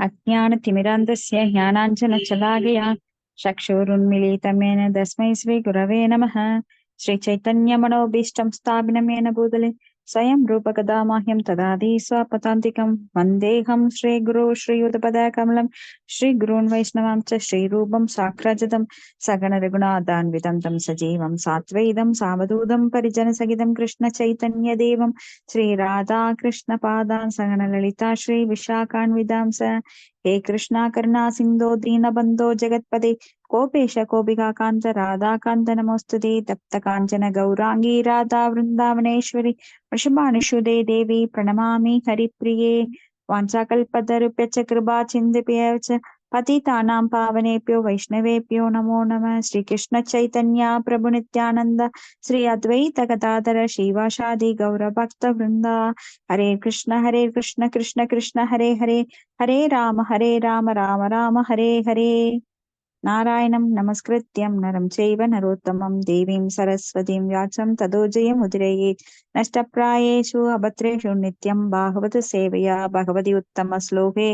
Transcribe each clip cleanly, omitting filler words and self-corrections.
अज्ञानतिमिरान्धस्य ज्ञानाञ्जनशलाकया चक्षुरुन्मीलितं येन तस्मै श्रीगुरवे नमः। श्रीचैतन्यमनोभीष्टं स्थापितं येन भूतले स्वयं रूपकदा मह्यं ददाति स्वपदान्तिकं वन्देऽहं श्रीगुरो श्रीयुतपदाकमलं श्रीगुरून् वैष्णवांश्च श्रीरूपं साग्रजातं सगणरघुनाथान्वितं तं सजीवं सात्वैतं सावधूतं परिजनसहितं कृष्णचैतन्यदेवं श्रीराधाकृष्णपादान् सगणललिता श्रीविशाखान्वितांस। हे कृष्णा करुणा सिन्धो दीनबन्धो जगत्पते गोपेश गोपिकान्त राधाकान्त नमोस्तुते। तप्त काञ्चन गौरांगी राधा वृन्दावनेश्वरी वृषभानुसुते देवी प्रणमामि हरिप्रिये। वाञ्छाकल्पतरुभ्यश्च कृपा सिन्धुभ्यः च पतितानां पावनेभ्यो वैष्णवेभ्यो नमो नमः। श्रीकृष्ण चैतन्य प्रभु नित्यानंद श्री अद्वैत गदाधर श्रीवासादि गौरभक्त वृंदा। हरे कृष्ण कृष्ण कृष्ण हरे हरे, हरे राम राम राम हरे हरे। नारायणं नमस्कृत्यं नरं चैव नरोत्तमं देवीं सरस्वतीं व्यासं ततो जयमुदीरयेत्। नष्टप्रायेषु अभद्रेषु नित्यं भागवत सेवया भगवति उत्तमश्लोके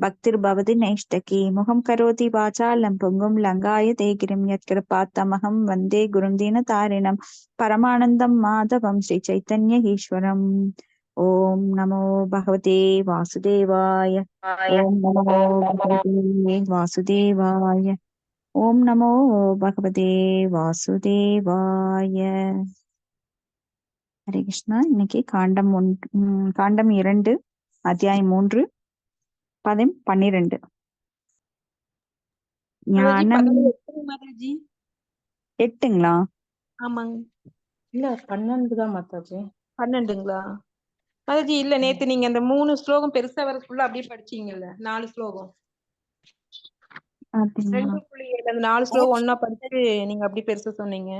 भक्तिर्भवति नैष्टकी। मुखं करोति वाचालं पुंगुं लङ्घायते गिरिं यत्कृपात्तमहं वन्दे गुरुं दीनतारिणं परमानन्दं माधवं श्रीचैतन्य ईश्वरम्। ॐ नमो भगवते वासुदेवाय। ॐ नमो भगवते वासुदेवाय। ஓம் நமோ பகவதே வாசுதேவாய. ஹரே கிருஷ்ணா. இன்னைக்கு காண்டம் 2 அத்தியாயம் 3 பதம் 12. ஞானம் 8ங்களா? ஆமாங்க. இல்ல 12 தான் மாதாஜி. 12ங்களா மாதாஜி? இல்ல நேத்து நீங்க அந்த 3 ஸ்லோகம் பெருசா வரக்குள்ள அப்படியே படிச்சீங்கல்ல, 4 ஸ்லோகம் 2.7 அந்த 4 ஸ்லோகம் ஒன்னா படிச்சு நீங்க அப்படி பெருசா சொன்னீங்க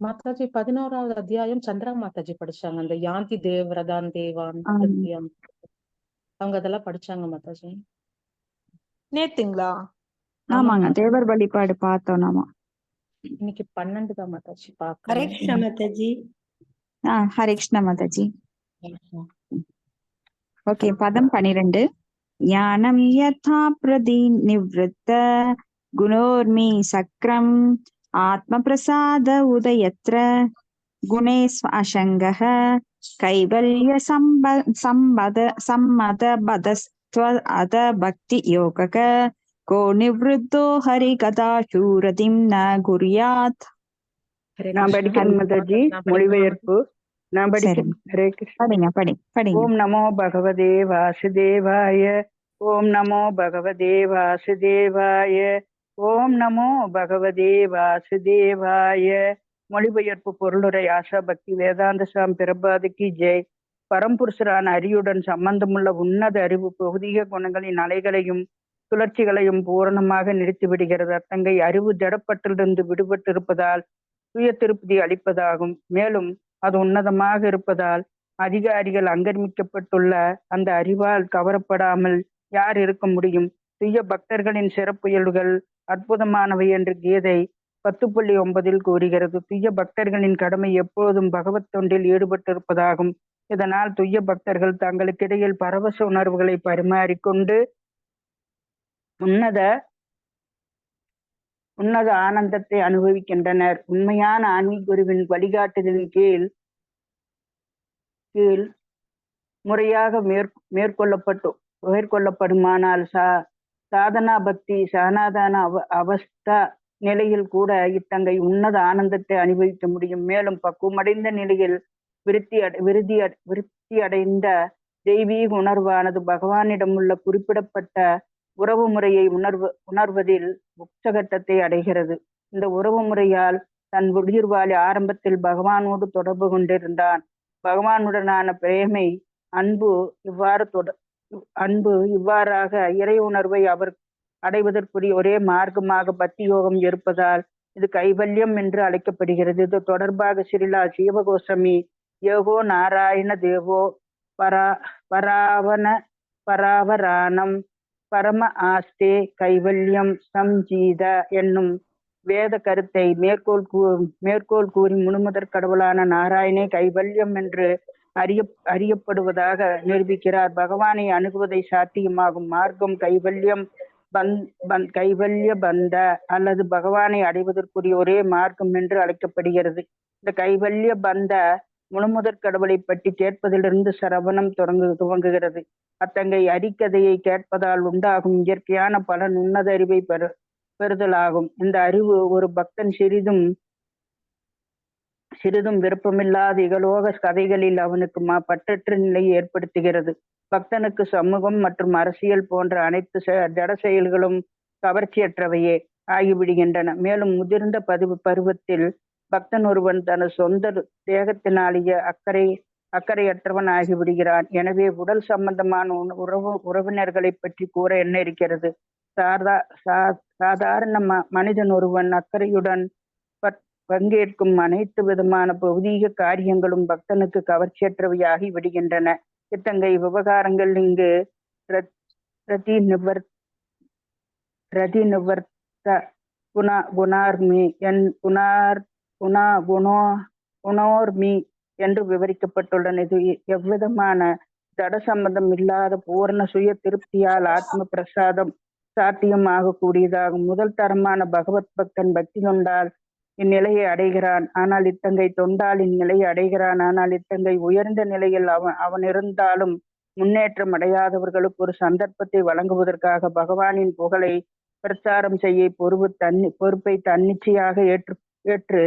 மாதாஜி. 11வது அத்தியாயம் சந்திரா மாதாஜி படிச்சாங்க. அந்த யாந்தி தேவ்ரதான் தேவான் அவங்க அதெல்லாம் படிச்சாங்க மாதாஜி. நேத்துங்களா? ஆமாங்க, தேவர் வழிபாடு பார்த்தோம் நாம. இன்னைக்கு 12 தான் மாதாஜி. ஹரே கிருஷ்ணா மாதாஜி. ஹரே கிருஷ்ணா மாதாஜி. ஓகே, பதம் 12. ஞானம் யதா பிரதி நிவృత్త குணோர்மி சக்ரம் ஆத்ம பிரசாத உதயத்ர குணேஸ்வ அசங்கः கைவல்ய சம்மத பதஸ்த்வ அத பக்தி யோகக கோ நிவృத்தோ ஹரி கதா சூரதிம் ந குர்யாத். நான் படிக்கிறேன் மாதாஜி, மொழிபெயர்ப்பு நான் படிக்கிறேன். ஹரே கிருஷ்ணா. படிங்க. ஓம் நமோ பகவதே வாசுதேவாய. ஓம் நமோ பகவதே வாசுதேவாய. ஓம் நமோ பகவதே வாசுதேவாய. மொழிபெயர்ப்பு பொருளுரை ஆசா பக்தி வேதாந்த சாமி பிரபாதிக்கு ஜெய். பரம்புருஷரான அரியுடன் சம்பந்தமுள்ள உன்னத அறிவு பௌதிக குணங்களின் அலைகளையும் சுழற்சிகளையும் பூரணமாக நிறுத்திவிடுகிறது. அத்தங்கை அறிவு ஜடப்பட்டிலிருந்து விடுபட்டு இருப்பதால் சுய திருப்தி அளிப்பதாகும். மேலும் அது உன்னதமாக இருப்பதால் அதிகாரிகள் அங்கமிக்கப்பட்டுள்ள அந்த அறிவால் கவரப்படாமல் யார் இருக்க முடியும்? சுய பக்தர்களின் சிறப்புயல்கள் அற்புதமானவை என்று கீதை 10.9 கூறுகிறது. துய்ய பக்தர்களின் கடமை எப்போதும் பகவத் தொண்டில் ஈடுபட்டிருப்பதாகும். இதனால் துய்ய பக்தர்கள் தங்களுக்கிடையில் பரவச உணர்வுகளை பரிமாறிக்கொண்டு உன்னத ஆனந்தத்தை அனுபவிக்கின்றனர். உண்மையான ஆன்மீக குருவின் வழிகாட்டுதலின் கீழ் முறையாக மேற்கொள்ளப்படுமானால் சாதனா பக்தி சனாதன அவஸ்தா நிலையில் கூட இத்தங்கை உன்னத ஆனந்தத்தை அனுபவிக்க முடியும். மேலும் பக்குவமடைந்த நிலையில் விருத்தி அடைந்த தெய்வீக உணர்வானது பகவானிடம் உள்ள குறிப்பிடப்பட்ட உறவு முறையை உணர்வதில் உச்சகட்டத்தை அடைகிறது. இந்த உறவு முறையால் தன் உயிர்வாழி ஆரம்பத்தில் பகவானோடு தொடர்பு கொண்டிருந்தான். பகவானுடனான பிரேமை அன்பு இவ்வாறாக இறை உணர்வை அவர் அடைவதற்குரிய ஒரே மார்க்கமாக பக்தி யோகம் இருப்பதால் இது கைவல்யம் என்று அழைக்கப்படுகிறது. இது தொடர்பாக ஸ்ரீலா சிவகோஸ்வாமி யோகோ நாராயண தேவோ பராவரானம் பரம ஆஸ்தே கைவல்யம் சம்ஜீத என்னும் வேத கருத்தை மேற்கோள் கூறி முழுமுதற் கடவுளான நாராயணே கைவல்யம் என்று அறியப்படுவதாக நிரூபிக்கிறார். பகவானை அணுகுவதை சாத்தியமாகும் மார்க்கம் கைவல்ய பந்த அல்லது பகவானை அடைவதற்குரிய ஒரே மார்க்கம் என்று அழைக்கப்படுகிறது. இந்த கைவல்ய பந்த முழுமுதற் கடவுளை பற்றி கேட்பதிலிருந்து சரவணம் துவங்குகிறது. அத்தங்கை அரிக்கதையை கேட்பதால் உண்டாகும் இயற்கையான பலன் உன்னத அறிவை பெறுதலாகும். இந்த அறிவு ஒரு பக்தன் சிறிதும் விருப்பமில்லாத இகலோக கதைகளில் அவனுக்கு பற்றற்ற நிலையை ஏற்படுத்துகிறது. பக்தனுக்கு சமூகம் மற்றும் அரசியல் போன்ற அனைத்து ஜட செயல்களும் கவர்ச்சியற்றவையே ஆகிவிடுகின்றன. மேலும் முதிர்ந்த பருவத்தில் பக்தன் ஒருவன் தனது சொந்த தேகத்தினாலேயே அக்கறையற்றவன் ஆகிவிடுகிறான். எனவே உடல் சம்பந்தமான உறவினர்களை பற்றி கூற என்ன இருக்கிறது? சாதாரண மனிதன் ஒருவன் அக்கறையுடன் பங்கேற்கும் அனைத்து விதமான பௌதீக காரியங்களும் பக்தனுக்கு கவர்ச்சியற்றவையாகி விடுகின்றன. இத்தங்கை விவகாரங்கள் இங்கு பிரதி நிவர்த்த குணார்மி குணோர்மி என்று விவரிக்கப்பட்டுள்ளன. இது எவ்விதமான ஜட சம்பந்தம் இல்லாத பூர்ண சுய திருப்தியால் ஆத்ம பிரசாதம் சாத்தியமாக கூடியதாகும். முதல் தரமான பகவத் பக்தன் பக்தி கொண்டால் இந்நிலையை அடைகிறான். ஆனால் இத்தங்கை தொண்டால் இந்நிலையை அடைகிறான். ஆனால் இத்தங்கை உயர்ந்த நிலையில் அவன் இருந்தாலும் முன்னேற்றம் அடையாதவர்களுக்கு ஒரு சந்தர்ப்பத்தை வழங்குவதற்காக பகவானின் புகழை பிரச்சாரம் செய்ய பொறுப்பை தன்னிச்சையாக ஏற்று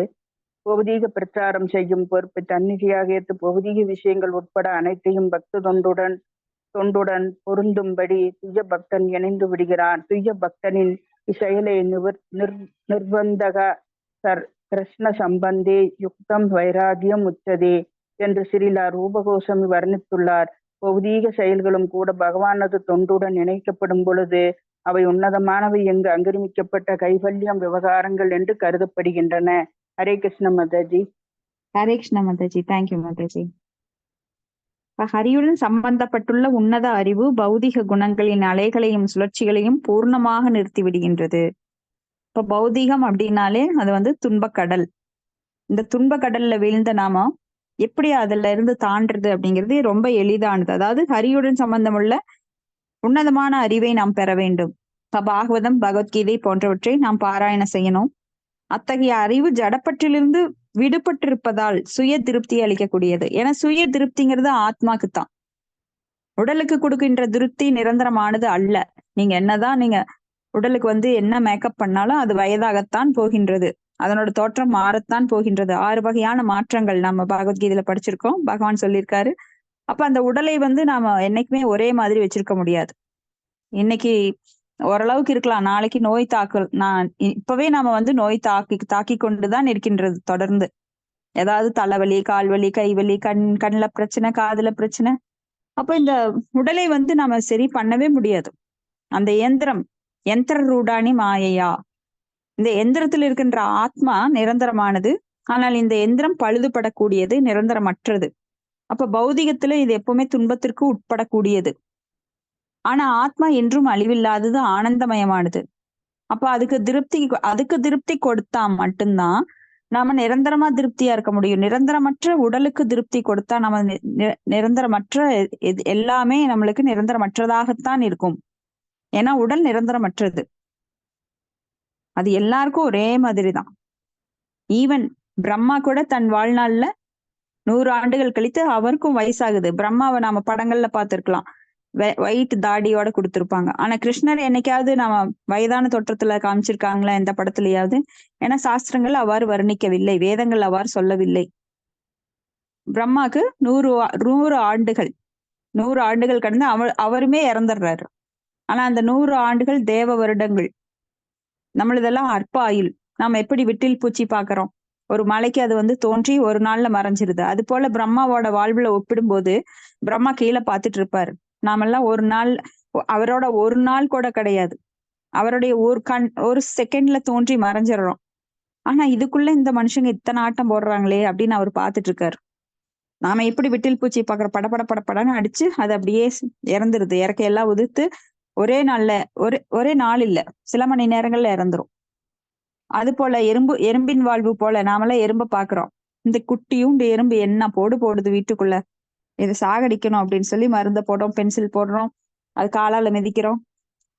பௌதீக பிரச்சாரம் செய்யும் பொறுப்பை தன்னிச்சையாக ஏற்று பௌதீக விஷயங்கள் உட்பட அனைத்தையும் பக்த தொண்டுடன் பொருந்தும்படி துய்ய பக்தன் இணைந்து விடுகிறான். துய்ய பக்தனின் இச்செயலை நிர்பந்தக கிருஷ்ண சம்பந்தே யுக்தம் வைராகியம் உச்சதே என்று ஸ்ரீலா ரூபகோசமி வர்ணித்துள்ளார். பௌதீக செயல்களும் கூட பகவானது தொண்டுடன் இணைக்கப்படும் பொழுது அவை உன்னதமானவை எங்கு அங்கீகரிக்கப்பட்ட கைவல்யம் விவகாரங்கள் என்று கருதப்படுகின்றன. ஹரே கிருஷ்ண மாதாஜி. ஹரே கிருஷ்ண மாதாஜி. தேங்க்யூ மாதாஜி. ஹரியுடன் சம்பந்தப்பட்டுள்ள உன்னத அறிவு பௌதிக குணங்களின் அலைகளையும் சுழற்சிகளையும் பூர்ணமாக நிறுத்திவிடுகின்றது. இப்ப பௌதிகம் அப்படின்னாலே அது துன்பக்கடல். இந்த துன்பக்கடல்ல வீழ்ந்த நாம எப்படி அதுல இருந்து தாண்டது அப்படிங்கிறது ரொம்ப எளிதானது. அதாவது ஹரியுடன் சம்பந்தமுள்ள உன்னதமான அறிவை நாம் பெற வேண்டும். இப்ப பாகவதம், பகவத்கீதை போன்றவற்றை நாம் பாராயணம் செய்யணும். அத்தகைய அறிவு ஜடப்பற்றிலிருந்து விடுபட்டிருப்பதால் சுய திருப்தி அளிக்கக்கூடியது. ஏன்னா சுய திருப்திங்கிறது ஆத்மாக்குத்தான். உடலுக்கு கொடுக்கின்ற திருப்தி நிரந்தரமானது அல்ல. நீங்க என்னதான் நீங்க உடலுக்கு என்ன மேக்கப் பண்ணாலும் அது வயதாகத்தான் போகின்றது. அதனோட தோற்றம் மாறத்தான் போகின்றது. 6 வகையான மாற்றங்கள் நம்ம பகவத்கீதையில படிச்சிருக்கோம். பகவான் சொல்லியிருக்காரு. அப்ப அந்த உடலை நாம என்னைக்குமே ஒரே மாதிரி வச்சிருக்க முடியாது. இன்னைக்கு ஓரளவுக்கு இருக்கலாம், நாளைக்கு நோய் இப்பவே நாம நோய் தாக்கி கொண்டுதான் இருக்கின்றது. தொடர்ந்து ஏதாவது தலைவலி, கால்வலி, கைவலி, கண்ணுல பிரச்சனை, காதுல பிரச்சனை. அப்ப இந்த உடலை நாம சரி பண்ணவே முடியாது. அந்த யந்திர ரூடானி மாயையா, இந்த எந்திரத்தில் இருக்கின்ற ஆத்மா நிரந்தரமானது. ஆனால் இந்த எந்திரம் பழுதுபடக்கூடியது, நிரந்தரமற்றது. அப்ப பௌதிகத்துல இது எப்பவுமே துன்பத்திற்கு உட்படக்கூடியது. ஆனா ஆத்மா என்றும் அழிவில்லாதது, ஆனந்தமயமானது. அப்ப அதுக்கு திருப்தி கொடுத்தா மட்டும்தான் நாம நிரந்தரமா திருப்தியா இருக்க முடியும். நிரந்தரமற்ற உடலுக்கு திருப்தி கொடுத்தா நம்ம நிரந்தரமற்ற எல்லாமே நம்மளுக்கு நிரந்தரமற்றதாகத்தான் இருக்கும். ஏன்னா உடல் நிரந்தரமற்றது. அது எல்லாருக்கும் ஒரே மாதிரிதான். ஈவன் பிரம்மா கூட தன் வாழ்நாள்ல 100 ஆண்டுகள் கழித்து அவருக்கும் வயசாகுது. பிரம்மாவை நாம படங்கள்ல பார்த்திருக்கலாம், ஒயிட் தாடியோட கொடுத்திருப்பாங்க. ஆனா கிருஷ்ணர் என்னைக்காவது நாம வயதான தோற்றத்துல காமிச்சிருக்காங்களா எந்த படத்துலயாவது? ஏன்னா சாஸ்திரங்கள் அவ்வாறு வர்ணிக்கவில்லை, வேதங்கள் அவ்வாறு சொல்லவில்லை. பிரம்மாக்கு 100 ஆண்டுகள் கடந்து அவருமே இறந்துடுறாரு. ஆனா அந்த 100 ஆண்டுகள் தேவ வருடங்கள். நம்மளதெல்லாம் அற்ப ஆயுள். நாம எப்படி விட்டில் பூச்சி பாக்குறோம், ஒரு மலைக்கு அது தோன்றி ஒரு நாள்ல மறைஞ்சிருது. அது போல பிரம்மாவோட வாழ்வுல ஒப்பிடும்போது பிரம்மா கீழே பார்த்துட்டு இருப்பாரு. நாமெல்லாம் அவரோட ஒரு நாள் கூட கிடையாது. அவருடைய ஒரு செகண்ட்ல தோன்றி மறைஞ்சிடறோம். ஆனா இதுக்குள்ள இந்த மனுஷங்க இத்தனை ஆட்டம் போடுறாங்களே அப்படின்னு அவர் பார்த்துட்டு இருக்காரு. நாம எப்படி விட்டில் பூச்சி பாக்குற படப்படன்னு அடிச்சு அது அப்படியே இறந்துருது. இறக்கையெல்லாம் உதிர்த்து ஒரே நாள் இல்ல, சில மணி நேரங்கள்ல இறந்துரும். அது போல எறும்பின் வாழ்வு போல நாமெல்லாம் எறும்ப பாக்குறோம். இந்த குட்டியும் எறும்பு என்ன போடுது வீட்டுக்குள்ள. இதை சாகடிக்கணும் அப்படின்னு சொல்லி மருந்தை போடுறோம், பென்சில் போடுறோம், அது காலால மிதிக்கிறோம்.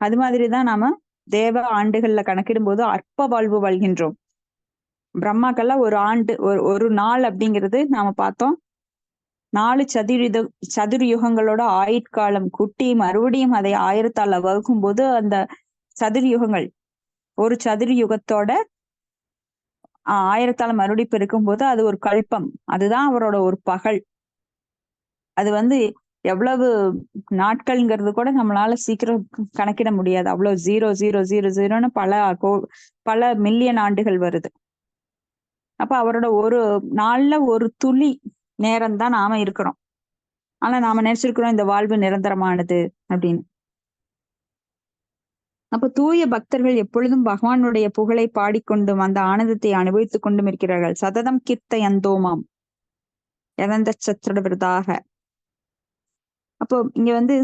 அது மாதிரிதான் நாம தேவ ஆண்டுகள்ல கணக்கிடும் போது அற்ப வாழ்வு வாழ்கின்றோம். பிரம்மாக்கெல்லாம் ஒரு ஆண்டு ஒரு நாள் அப்படிங்கிறது நாம பார்த்தோம் 4 சதுர்யுகங்களோட ஆயுட்காலம் கூட்டி மறுபடியும் அதை 1000ஆல வகுக்கும் போது அந்த சதுர்யுகங்கள் ஒரு சதுர்யுகத்தோட 1000ஆல மறுபடியும் பெருக்கும் போது அது ஒரு கல்பம். அதுதான் அவரோட ஒரு பகல். அது வந்து எவ்வளவு நாட்கள்ங்கிறது கூட நம்மளால சீக்கிரம் கணக்கிட முடியாது. அவ்வளவு 0,0,0,0ன்னு பல மில்லியன் ஆண்டுகள் வருது. அப்ப அவரோட ஒரு நாள்ல ஒரு துளி நேரம் தான் நாம இருக்கிறோம். ஆனா நாம நினைச்சிருக்கிறோம் இந்த வாழ்வு நிரந்தரமானது அப்படின்னு. அப்ப தூய பக்தர்கள் எப்பொழுதும் பகவானுடைய புகழை பாடிக்கொண்டும் அந்த ஆனந்தத்தை அனுபவித்துக் கொண்டும் இருக்கிறார்கள். சததம் கீர்த்தயந்தோமாம் எதந்த சத்ருடவிரதாக. அப்போ இங்க வந்து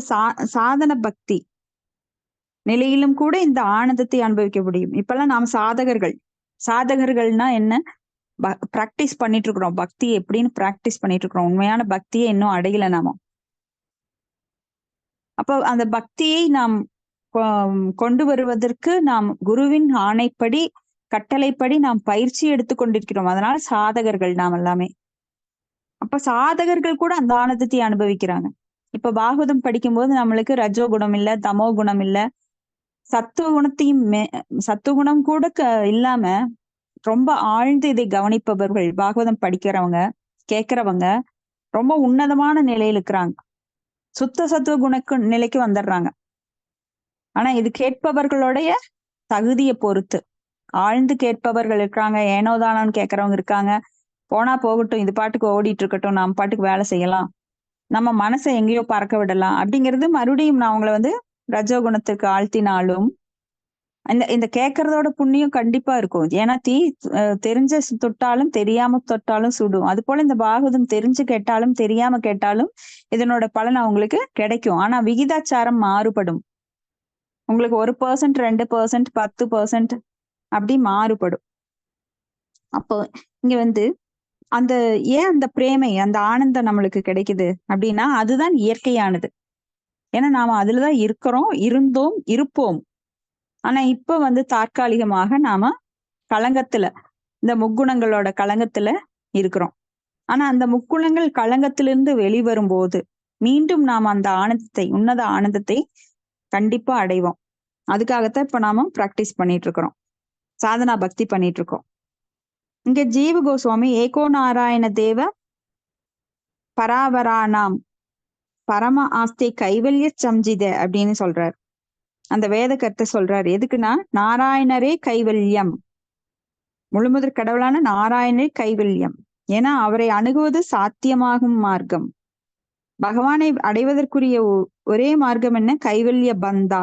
சாதன பக்தி நிலையிலும் கூட இந்த ஆனந்தத்தை அனுபவிக்க முடியும். இப்பெல்லாம் நாம் சாதகர்கள்னா என்ன? பிராக்டிஸ் பண்ணிட்டு இருக்கிறோம். பக்தி எப்படின்னு பிராக்டிஸ் பண்ணிட்டு இருக்கிறோம். உண்மையான பக்தியை இன்னும் அடையல நாம. அப்போ அந்த பக்தியை நாம் கொண்டு வருவதற்கு நாம் குருவின் ஆணைப்படி கட்டளைப்படி நாம் பயிற்சி எடுத்து கொண்டிருக்கிறோம். அதனால சாதகர்கள் நாம் எல்லாமே. அப்ப சாதகர்கள் கூட அந்த ஆனந்தத்தை அனுபவிக்கிறாங்க. இப்ப பாகவதம் படிக்கும்போது நம்மளுக்கு ரஜோ குணம் இல்ல, தமோ குணம் இல்ல, சத்துவகுணம் கூட இல்லாம ரொம்ப ஆழ்ந்து இதை கவனிப்பவர்கள், பாகவதம் படிக்கிறவங்க கேட்கிறவங்க ரொம்ப உன்னதமான நிலையில் இருக்கிறாங்க. சுத்த சத்துவ குணக்கு நிலைக்கு வந்துடுறாங்க. ஆனா இது கேட்பவர்களுடைய தகுதியை பொறுத்து. ஆழ்ந்து கேட்பவர்கள் இருக்காங்க, ஏனோதானு கேட்கறவங்க இருக்காங்க. போனா போகட்டும், இது பாட்டுக்கு ஓடிட்டு இருக்கட்டும், நாம் பாட்டுக்கு வேலை செய்யலாம், நம்ம மனசை எங்கேயோ பறக்க விடலாம் அப்படிங்கிறது. மறுபடியும் நான் அவங்களை வந்து ரஜோகுணத்துக்கு ஆழ்த்தினாலும் இந்த கேட்கறதோட புண்ணியம் கண்டிப்பா இருக்கும். ஏன்னா தீ தெரிஞ்ச தொட்டாலும் தெரியாம தொட்டாலும் சுடும். அது போல இந்த பாகவதம் தெரிஞ்சு கேட்டாலும் தெரியாம கேட்டாலும் இதனோட பலன் அவங்களுக்கு கிடைக்கும். ஆனா விகிதாச்சாரம் மாறுபடும். உங்களுக்கு 1%, 2%, 10% அப்படி மாறுபடும். அப்போ இங்க வந்து ஏன் அந்த பிரேமை, அந்த ஆனந்தம் நம்மளுக்கு கிடைக்குது அப்படின்னா அதுதான் இயற்கையானது. ஏன்னா நாம அதுலதான் இருக்கிறோம், இருந்தோம், இருப்போம். ஆனா இப்ப வந்து தற்காலிகமாக நாம களங்கத்துல, இந்த முக்குணங்களோட களங்கத்துல இருக்கிறோம். ஆனா அந்த முக்குணங்கள் களங்கத்திலிருந்து வெளிவரும் போது மீண்டும் நாம அந்த ஆனந்தத்தை, உன்னத ஆனந்தத்தை கண்டிப்பா அடைவோம். அதுக்காகத்தான் இப்ப நாம பிராக்டிஸ் பண்ணிட்டு இருக்கிறோம், சாதனா பக்தி பண்ணிட்டு இருக்கோம். இங்க ஜீவ கோஸ்வாமி ஏகோ நாராயண தேவ பராவரானாம் பரம ஆஸ்தி கைவல்ய சம்ஜித அப்படின்னு சொல்றார். அந்த வேத கருத்தை சொல்றாரு. எதுக்குன்னா நாராயணரே கைவல்யம், முழுமுதற் கடவுளான நாராயணரே கைவல்யம். ஏன்னா அவரை அணுகுவது சாத்தியமாகும் மார்க்கம். பகவானை அடைவதற்குரிய ஒரே மார்க்கம் என்ன? கைவல்ய பந்தா.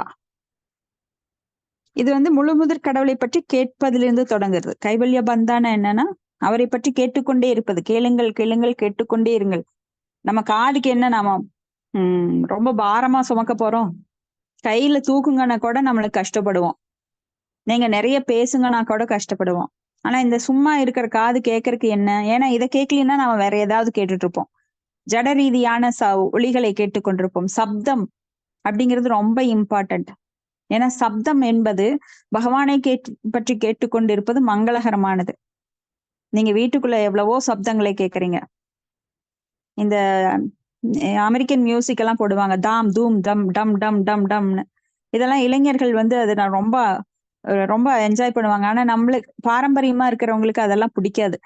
இது வந்து முழுமுதற் கடவுளை பற்றி கேட்பதிலிருந்து தொடங்குறது. கைவல்ய பந்தான என்னன்னா அவரை பற்றி கேட்டுக்கொண்டே இருப்பது. கேளுங்கள் கேளுங்கள் கேட்டுக்கொண்டே இருங்கள். நம்ம காதுக்கு என்ன, நாம ரொம்ப பாரமா சுமக்க போறோம்? கையில தூக்குங்கன்னா கூட நம்மளுக்கு கஷ்டப்படுவோம். நீங்க நிறைய பேசுங்கன்னா கூட கஷ்டப்படுவோம். ஆனா இந்த சும்மா இருக்கிற காது கேட்கறதுக்கு என்ன? ஏன்னா இதை கேட்கலன்னா நம்ம வேற ஏதாவது கேட்டுட்டு இருப்போம். ஜட ரீதியான ஒலிகளை கேட்டுக்கொண்டிருப்போம். சப்தம் அப்படிங்கிறது ரொம்ப இம்பார்ட்டன்ட். ஏன்னா சப்தம் என்பது பகவானை பற்றி கேட்டுக்கொண்டிருப்பது மங்களகரமானது. நீங்க வீட்டுக்குள்ள எவ்வளவோ சப்தங்களை கேட்கறீங்க. இந்த அமெரிக்கன் மியூசிக் எல்லாம் போடுவாங்க, தாம் தூம் டம் டம் டம் டம் டம்னு. இதெல்லாம் இளைஞர்கள் வந்து அதை நான் ரொம்ப ரொம்ப என்ஜாய் பண்ணுவாங்க. ஆனா நம்மளுக்கு பாரம்பரியமா இருக்கிறவங்களுக்கு அதெல்லாம் பிடிக்காது.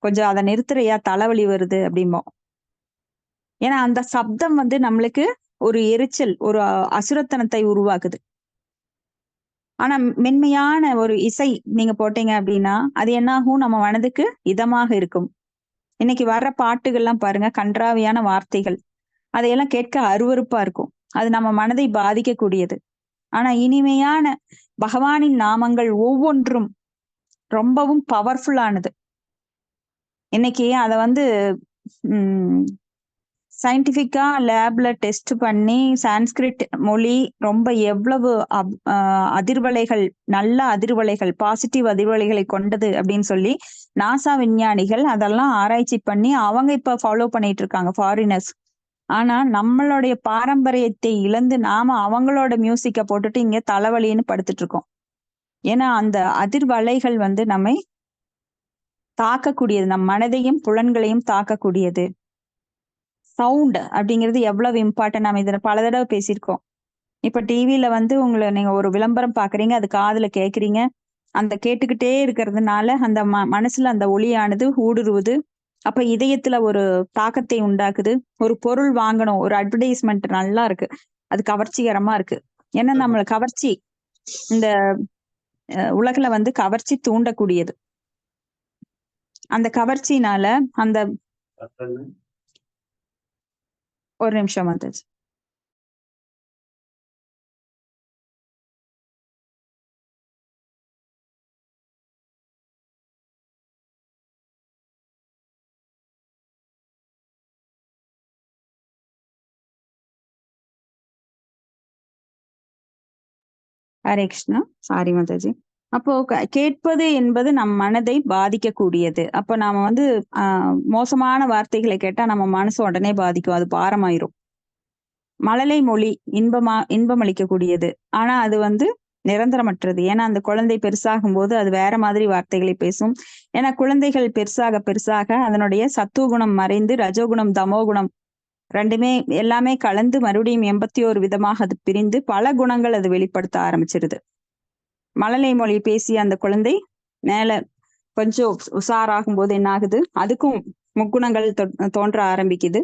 கொஞ்சம் அதை நிறுத்துறையா, தலைவலி வருது அப்படிம்போம். ஏன்னா அந்த சப்தம் வந்து நம்மளுக்கு ஒரு எரிச்சல், ஒரு அசுரத்தனத்தை உருவாக்குது. ஆனா மென்மையான ஒரு இசை நீங்க போட்டீங்க அப்படின்னா அது என்ன ஆகும்? நம்ம மனதுக்கு இதமாக இருக்கும். இன்னைக்கு வர்ற பாட்டுகள்லாம் பாருங்க, கன்றாவியான வார்த்தைகள், அதையெல்லாம் கேட்க அருவருப்பா இருக்கும். அது நம்ம மனதை பாதிக்கக்கூடியது. ஆனா இனிமையான பகவானின் நாமங்கள் ஒவ்வொன்றும் ரொம்பவும் பவர்ஃபுல்லானது. இன்னைக்கு அதை வந்து சயின்டிபிக்கா லேப்ல டெஸ்ட் பண்ணி சான்ஸ்கிரிட் மொழி ரொம்ப எவ்வளவு அதிர்வலைகள், நல்ல அதிர்வலைகள், பாசிட்டிவ் அதிர்வலைகளை கொண்டது அப்படின்னு சொல்லி நாசா விஞ்ஞானிகள் அதெல்லாம் ஆராய்ச்சி பண்ணி அவங்க இப்ப ஃபாலோ பண்ணிட்டு இருக்காங்க. ஃபாரினர்ஸ் ஆனா நம்மளுடைய பாரம்பரியத்தை இழந்து நாம அவங்களோட மியூசிக்கை போட்டுட்டு இங்க தலைவலின்னு படுத்துட்டு இருக்கோம். ஏன்னா அந்த அதிர்வலைகள் வந்து நம்மை தாக்கக்கூடியது, நம் மனதையும் புலன்களையும் தாக்கக்கூடியது. சவுண்ட் அப்படிங்கிறது எவ்வளவு இம்பார்ட்டன்ட், நம்ம இதுல பல தடவை பேசியிருக்கோம். இப்ப டிவில வந்து உங்களை நீங்க ஒரு விளம்பரம் பாக்குறீங்க, அது காதுல கேக்குறீங்க, அந்த கேட்டுக்கிட்டே இருக்கிறதுனால அந்த மனசுல அந்த ஒளியானது ஊடுருவுது. அப்ப இதயத்துல ஒரு தாக்கத்தை உண்டாக்குது. ஒரு பொருள் வாங்கணும், ஒரு அட்வர்டைஸ்மெண்ட் நல்லா இருக்கு, அது கவர்ச்சிகரமா இருக்கு. ஏன்னா நம்மள கவர்ச்சி, இந்த உலகில வந்து கவர்ச்சி தூண்டக்கூடியது. அந்த கவர்ச்சினால அந்த ஒரு நிமிஷம் வந்துச்சு. ஹரே கிருஷ்ணா, சாரி மாதாஜி. அப்போ கேட்பது என்பது நம் மனதை பாதிக்கக்கூடியது. அப்ப நாம வந்து மோசமான வார்த்தைகளை கேட்டா நம்ம மனசு உடனே பாதிக்கும், அது பாரமாயிரும். மழலை மொழி இன்பம் அளிக்கக்கூடியது, ஆனா அது வந்து நிரந்தரமற்றது. ஏன்னா அந்த குழந்தை பெருசாகும் போது அது வேற மாதிரி வார்த்தைகளை பேசும். ஏன்னா குழந்தைகள் பெருசாக பெருசாக அதனுடைய சத்துவகுணம் மறைந்து ரஜோகுணம் தமோகுணம் ரெண்டுமே எல்லாமே கலந்து மறுபடியும் 81 விதமாக அது பிரிந்து பல குணங்கள் அது வெளிப்படுத்த ஆரம்பிச்சிருது. மழலை மொழி பேசிய அந்த குழந்தை மேல கொஞ்சம் உஷாராகும் போது என்ன ஆகுது, அதுக்கும் முக்குணங்கள் தோன்ற ஆரம்பிக்குது.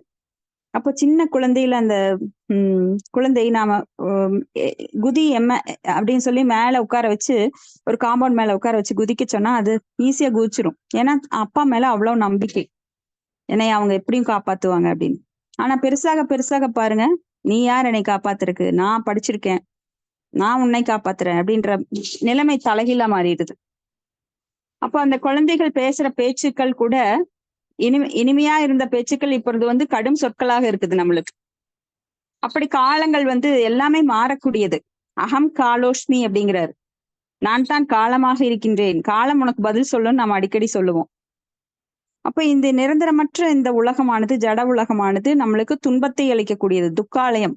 அப்போ சின்ன குழந்தையில அந்த குழந்தை நாம குதி எம்ம அப்படின்னு சொல்லி மேல உட்கார வச்சு, ஒரு காம்பவுண்ட் மேல உட்கார வச்சு குதிக்க சொன்னா அது ஈஸியா குதிச்சிரும். ஏன்னா அப்பா மேல அவ்வளவு நம்பிக்கை, என்னை அவங்க எப்படியும் காப்பாத்துவாங்க அப்படின்னு. ஆனா பெருசாக பெருசாக பாருங்க, நீ யார் என்னை காப்பாத்துறதுக்கு, நான் படிச்சிருக்கேன், நான் உன்னை காப்பாத்துறேன் அப்படின்ற நிலைமை தலைகீழா மாறிடுது. அப்போ அந்த குழந்தைகள் பேசுற பேச்சுக்கள் கூட இனிமையா இருந்த பேச்சுக்கள் இப்பொழுது வந்து கடும் சொற்களாக இருக்குது நம்மளுக்கு. அப்படி காலங்கள் வந்து எல்லாமே மாறக்கூடியது. அகம் காலோஷ்மி அப்படிங்கிறாரு, நான் தான் காலமாக இருக்கின்றேன், காலம் உனக்கு பதில் சொல்லும் நம்ம அடிக்கடி சொல்லுவோம். அப்ப இந்த நிரந்தரமற்ற இந்த உலகமானது, ஜட உலகமானது நம்மளுக்கு துன்பத்தை அளிக்கக்கூடியது, துக்காலயம்.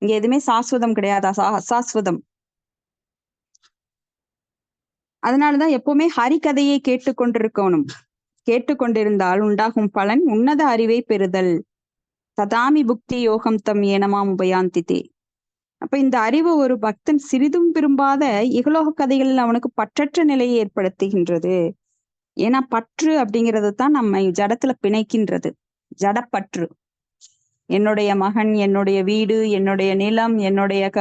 இங்க எதுவுமே சாஸ்வதம் கிடையாது, அசாஸ்வதம். அதனாலதான் எப்பவுமே ஹரிகதையை கேட்டுக்கொண்டிருக்கணும். கேட்டுக்கொண்டிருந்தால் உண்டாகும் பலன் உன்னத அறிவை பெறுதல். ததாமி புக்தி யோகம் தம் ஏனமாம் உபயாந்தித்தே. அப்ப இந்த அறிவு ஒரு பக்தன் சிறிதும் விரும்பாத இகலோக கதைகளில் அவனுக்கு பற்றற்ற நிலையை ஏற்படுத்துகின்றது. ஏன்னா பற்று அப்படிங்கிறது தான் நம்மை ஜடத்துல பிணைக்கின்றது, ஜடப்பற்று. என்னுடைய மகன், என்னுடைய வீடு, என்னுடைய நிலம், என்னுடைய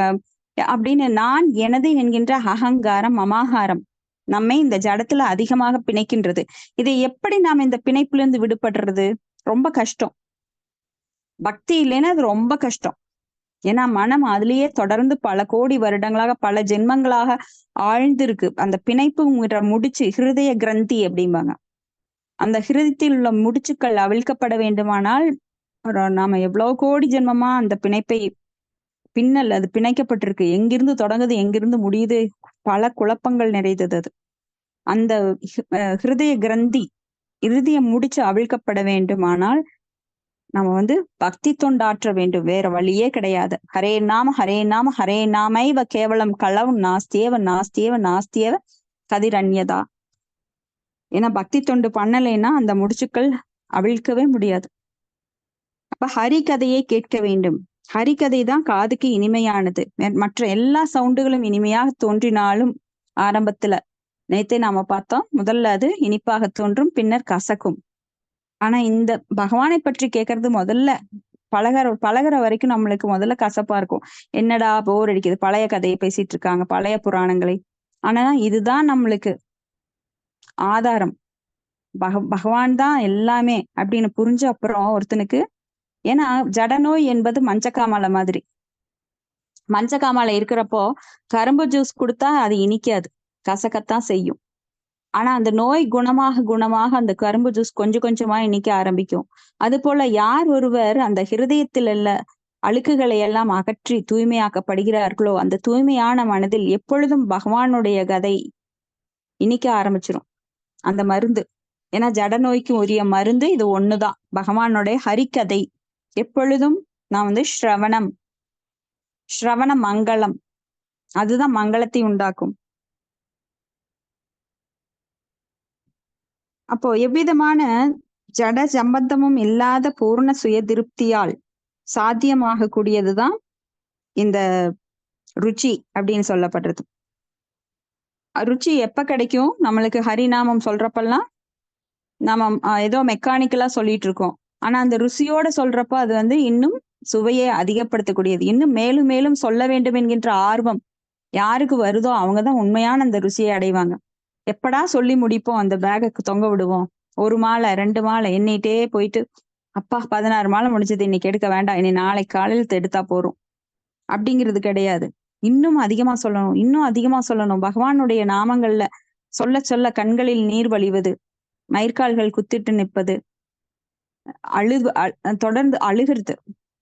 அப்படின்னு நான் எனது என்கின்ற அகங்காரம், மமாகாரம் நம்மை இந்த ஜடத்துல அதிகமாக பிணைக்கின்றது. இதை எப்படி நாம் இந்த பிணைப்பிலிருந்து விடுபடுறது? ரொம்ப கஷ்டம். பக்தி இல்லைன்னா அது ரொம்ப கஷ்டம். ஏன்னா மனம் அதுலயே தொடர்ந்து பல கோடி வருடங்களாக, பல ஜென்மங்களாக ஆழ்ந்திருக்கு. அந்த பிணைப்புங்கிற முடிச்சு, ஹிருதய கிரந்தி அப்படிம்பாங்க, அந்த ஹிருதயத்தில் உள்ள முடிச்சுக்கள் அவிழ்க்கப்பட வேண்டுமானால் நாம எவ்வளவு கோடி ஜென்மமா அந்த பிணைப்பை பின்னல், அது பிணைக்கப்பட்டிருக்கு. எங்கிருந்து தொடங்குது, எங்கிருந்து முடியுது, பல குழப்பங்கள் நிறைந்தது அது. அந்த ஹிருதய கிரந்தி, இறுதிய முடிச்சு அவிழ்க்கப்பட வேண்டுமானால் நம்ம வந்து பக்தி தொண்டாற்ற வேண்டும், வேற வழியே கிடையாது. ஹரே நாம ஹரே நாம ஹரே நாமைவ கேவலம் களவு நாஸ்தியேவ நாஸ்தியேவ நாஸ்தியேவ கதிரண்யதா. ஏன்னா பக்தி தொண்டு பண்ணலைன்னா அந்த முடிச்சுக்கள் அவிழ்க்கவே முடியாது. அப்ப ஹரிகதையை கேட்க வேண்டும். ஹரிகதை தான் காதுக்கு இனிமையானது. மற்ற எல்லா சவுண்டுகளும் இனிமையாக தோன்றினாலும் ஆரம்பத்துல நேத்தே நாம பார்த்தோம், முதல்ல அது இனிப்பாக தோன்றும், பின்னர் கசக்கும். ஆனா இந்த பகவானை பற்றி கேட்கறது முதல்ல பழகிற வரைக்கும் நம்மளுக்கு முதல்ல கசப்பா இருக்கும். என்னடா போர் அடிக்குது, பழைய கதையை பேசிட்டு இருக்காங்க, பழைய புராணங்களை. ஆனா இதுதான் நம்மளுக்கு ஆதாரம், பகவான் தான் எல்லாமே அப்படின்னு புரிஞ்ச அப்புறம் ஒருத்தனுக்கு. ஏன்னா ஜடநோய் என்பது மஞ்சக்காமலை மாதிரி. மஞ்சக்காமலை இருக்கிறப்போ கரும்பு ஜூஸ் கொடுத்தா அது இனிக்காது, கசக்கத்தான் செய்யும். ஆனா அந்த நோய் குணமாக அந்த கரும்பு ஜூஸ் கொஞ்சம் கொஞ்சமா இனிக்க ஆரம்பிக்கும். அது போல யார் ஒருவர் அந்த ஹிருதயத்தில் உள்ள அழுக்குகளை எல்லாம் அகற்றி தூய்மையாக்கப்படுகிறார்களோ அந்த தூய்மையான மனதில் எப்பொழுதும் பகவானுடைய கதை இனிக்க ஆரம்பிச்சிரும், அந்த மருந்து. ஏன்னா ஜட நோய்க்கு உரிய மருந்து இது ஒண்ணுதான், பகவானுடைய ஹரிக்கதை. எப்பொழுதும் நான் வந்து ஸ்ரவண மங்களம், அதுதான் மங்களத்தை உண்டாக்கும். அப்போ எவ்விதமான ஜட சம்பந்தமும் இல்லாத பூர்ண சுய திருப்தியால் சாத்தியமாக கூடியதுதான் இந்த ருச்சி அப்படின்னு சொல்லப்படுறது. ருச்சி எப்ப கிடைக்கும்? நம்மளுக்கு ஹரிநாமம் சொல்றப்பெல்லாம் நாம ஏதோ மெக்கானிக்கலா சொல்லிட்டு இருக்கோம். ஆனா அந்த ருசியோட சொல்றப்ப அது வந்து இன்னும் சுவையை அதிகப்படுத்தக்கூடியது. இன்னும் மேலும் மேலும் சொல்ல வேண்டும் என்கின்ற ஆர்வம் யாருக்கு வருதோ அவங்கதான் உண்மையான அந்த ருசியை அடைவாங்க. எப்படா சொல்லி முடிப்போம், அந்த பேகுக்கு தொங்க விடுவோம், 1 மாலை 2 மாலை எண்ணிட்டே போயிட்டு, அப்பா 16 மாலை முடிஞ்சது, இன்னைக்கு எடுக்க வேண்டாம், இனி நாளைக்கு காலையில் எடுத்தா போறோம் அப்படிங்கிறது கிடையாது. இன்னும் அதிகமா சொல்லணும், இன்னும் அதிகமா சொல்லணும். பகவானுடைய நாமங்கள்ல சொல்ல சொல்ல கண்களில் நீர் வழிவது, மயிர்கால்கள் குத்திட்டு நிற்பது, தொடர்ந்து அழுகிறது.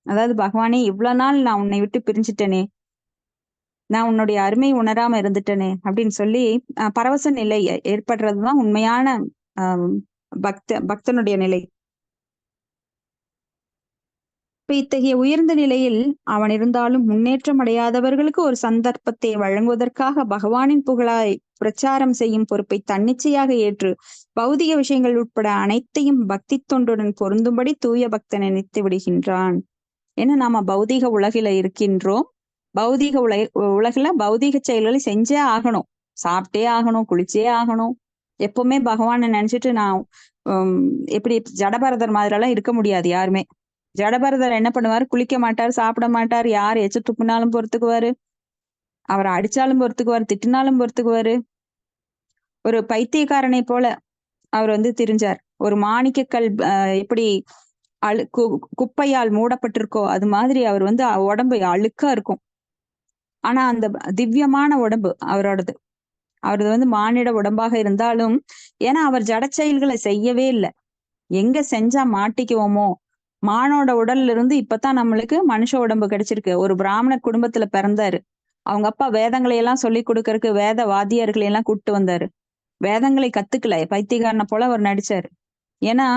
அதாவது பகவானே, இவ்வளவு நாள் நான் உன்னை விட்டு பிரிஞ்சுட்டேனே, நான் உன்னுடைய அருமை உணராம இருந்துட்டேனே அப்படின்னு சொல்லி பரவச நிலை ஏற்படுறதுதான் உண்மையான பக்தனுடைய நிலை. இப்ப இத்தகைய உயர்ந்த நிலையில் அவன் இருந்தாலும் முன்னேற்றம் அடையாதவர்களுக்கு ஒரு சந்தர்ப்பத்தை வழங்குவதற்காக பகவானின் புகழாய் பிரச்சாரம் செய்யும் பொறுப்பை தன்னிச்சையாக ஏற்று பௌதிக விஷயங்கள் உட்பட அனைத்தையும் பக்தி தொண்டுடன் பொருந்தும்படி தூய பக்தன் நினைத்து விடுகின்றான். ஏன்னா நாம பௌதிக உலகில இருக்கின்றோம். பௌதிக உலகில பௌதிக செயல்களை செஞ்சே ஆகணும், சாப்பிட்டே ஆகணும், குளிச்சே ஆகணும். எப்பவுமே பகவானை நினைச்சிட்டு நான் எப்படி ஜடபரதர் மாதிரி எல்லாம் இருக்க முடியாது யாருமே. ஜடபரதர் என்ன பண்ணுவாரு? குளிக்க மாட்டார், சாப்பிட மாட்டார், யார் எச்ச துப்புனாலும் பொறுத்துக்குவாரு, அவரை அடிச்சாலும் பொறுத்துக்குவாரு, திட்டினாலும் பொறுத்துக்குவாரு. ஒரு பைத்தியக்காரனை போல அவர் வந்து திரிஞ்சார். ஒரு மாணிக்கக்கல் எப்படி குப்பையால் மூடப்பட்டிருக்கோ அது மாதிரி அவர் வந்து உடம்பு அழுக்கா இருக்கும். ஆனா அந்த திவ்யமான உடம்பு அவரோடது. அவரது வந்து மானிட உடம்பாக இருந்தாலும், ஏன்னா அவர் ஜட செயல்களை செய்யவே இல்லை. எங்க செஞ்சா மாட்டிக்குவோமோ, மானோட உடல்ல இருந்து இப்பதான் நம்மளுக்கு மனுஷ உடம்பு கிடைச்சிருக்கு. ஒரு பிராமண குடும்பத்துல பிறந்தாரு. அவங்க அப்பா வேதங்களை எல்லாம் சொல்லி கொடுக்கறதுக்கு வேத வாத்தியார்களை எல்லாம் கூப்பிட்டு வந்தாரு. வேதங்களை கத்துக்கல, பைத்தியக்காரனை போல அவர் நடிச்சாரு. ஏன்னா